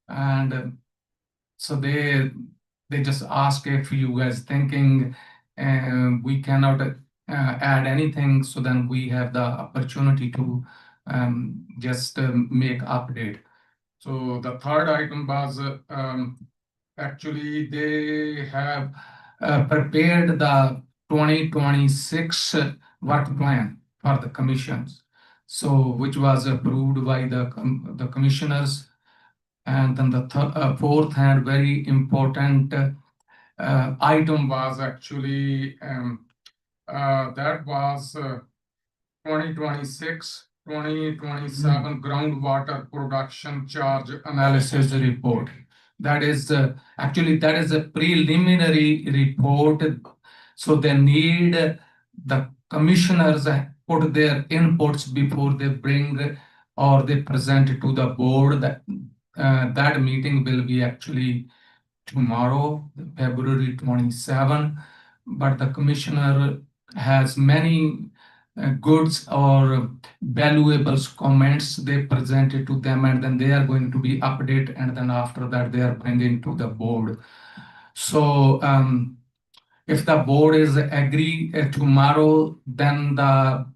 And so they just ask if you guys thinking we cannot add anything, so then we have the opportunity to just make update. So the third item was actually they have prepared the 2026 work plan for the commissions, so which was approved by the commissioners. And then the fourth and very important item was actually that was 2026-2027 groundwater production charge analysis report. That is actually that is a preliminary report. So they need the commissioners put their inputs before they bring or they present it to the board. That meeting will be actually tomorrow, February 27. But the commissioner has many goods or valuable comments they presented to them, and then they are going to be updated, and then after that they are bringing to the board. So if the board is agree tomorrow, then the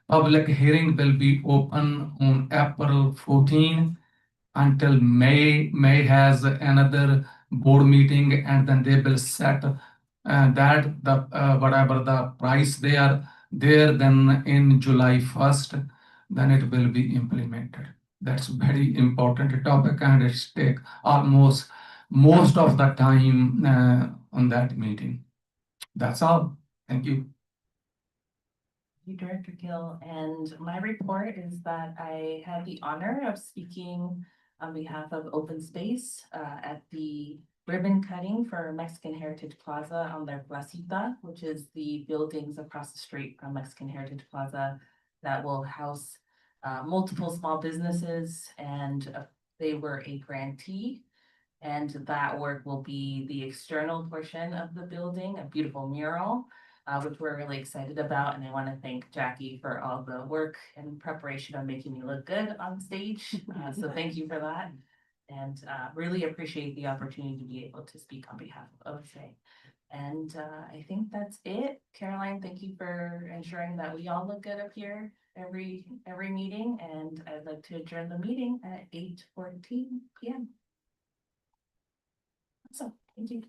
public hearing will be open on April 14 until May. May has another board meeting, and then they will set that the whatever the price they are there, then in July 1st, then it will be implemented. That's very important topic, and it's take almost most of the time on that meeting. That's all. Thank you. Thank you, Director Gill. And my report is that I had the honor of speaking on behalf of Open Space at the ribbon cutting for Mexican Heritage Plaza on their Placita, which is the buildings across the street from Mexican Heritage Plaza that will house multiple small businesses, and they were a grantee. And that work will be the external portion of the building, a beautiful mural, which we're really excited about. And I want to thank Jackie for all the work and preparation of making me look good on stage. So thank you for that. And really appreciate the opportunity to be able to speak on behalf of OSA. And I think that's it. Caroline, thank you for ensuring that we all look good up here every meeting. And I'd like to adjourn the meeting at 8:14 p.m. So, thank you.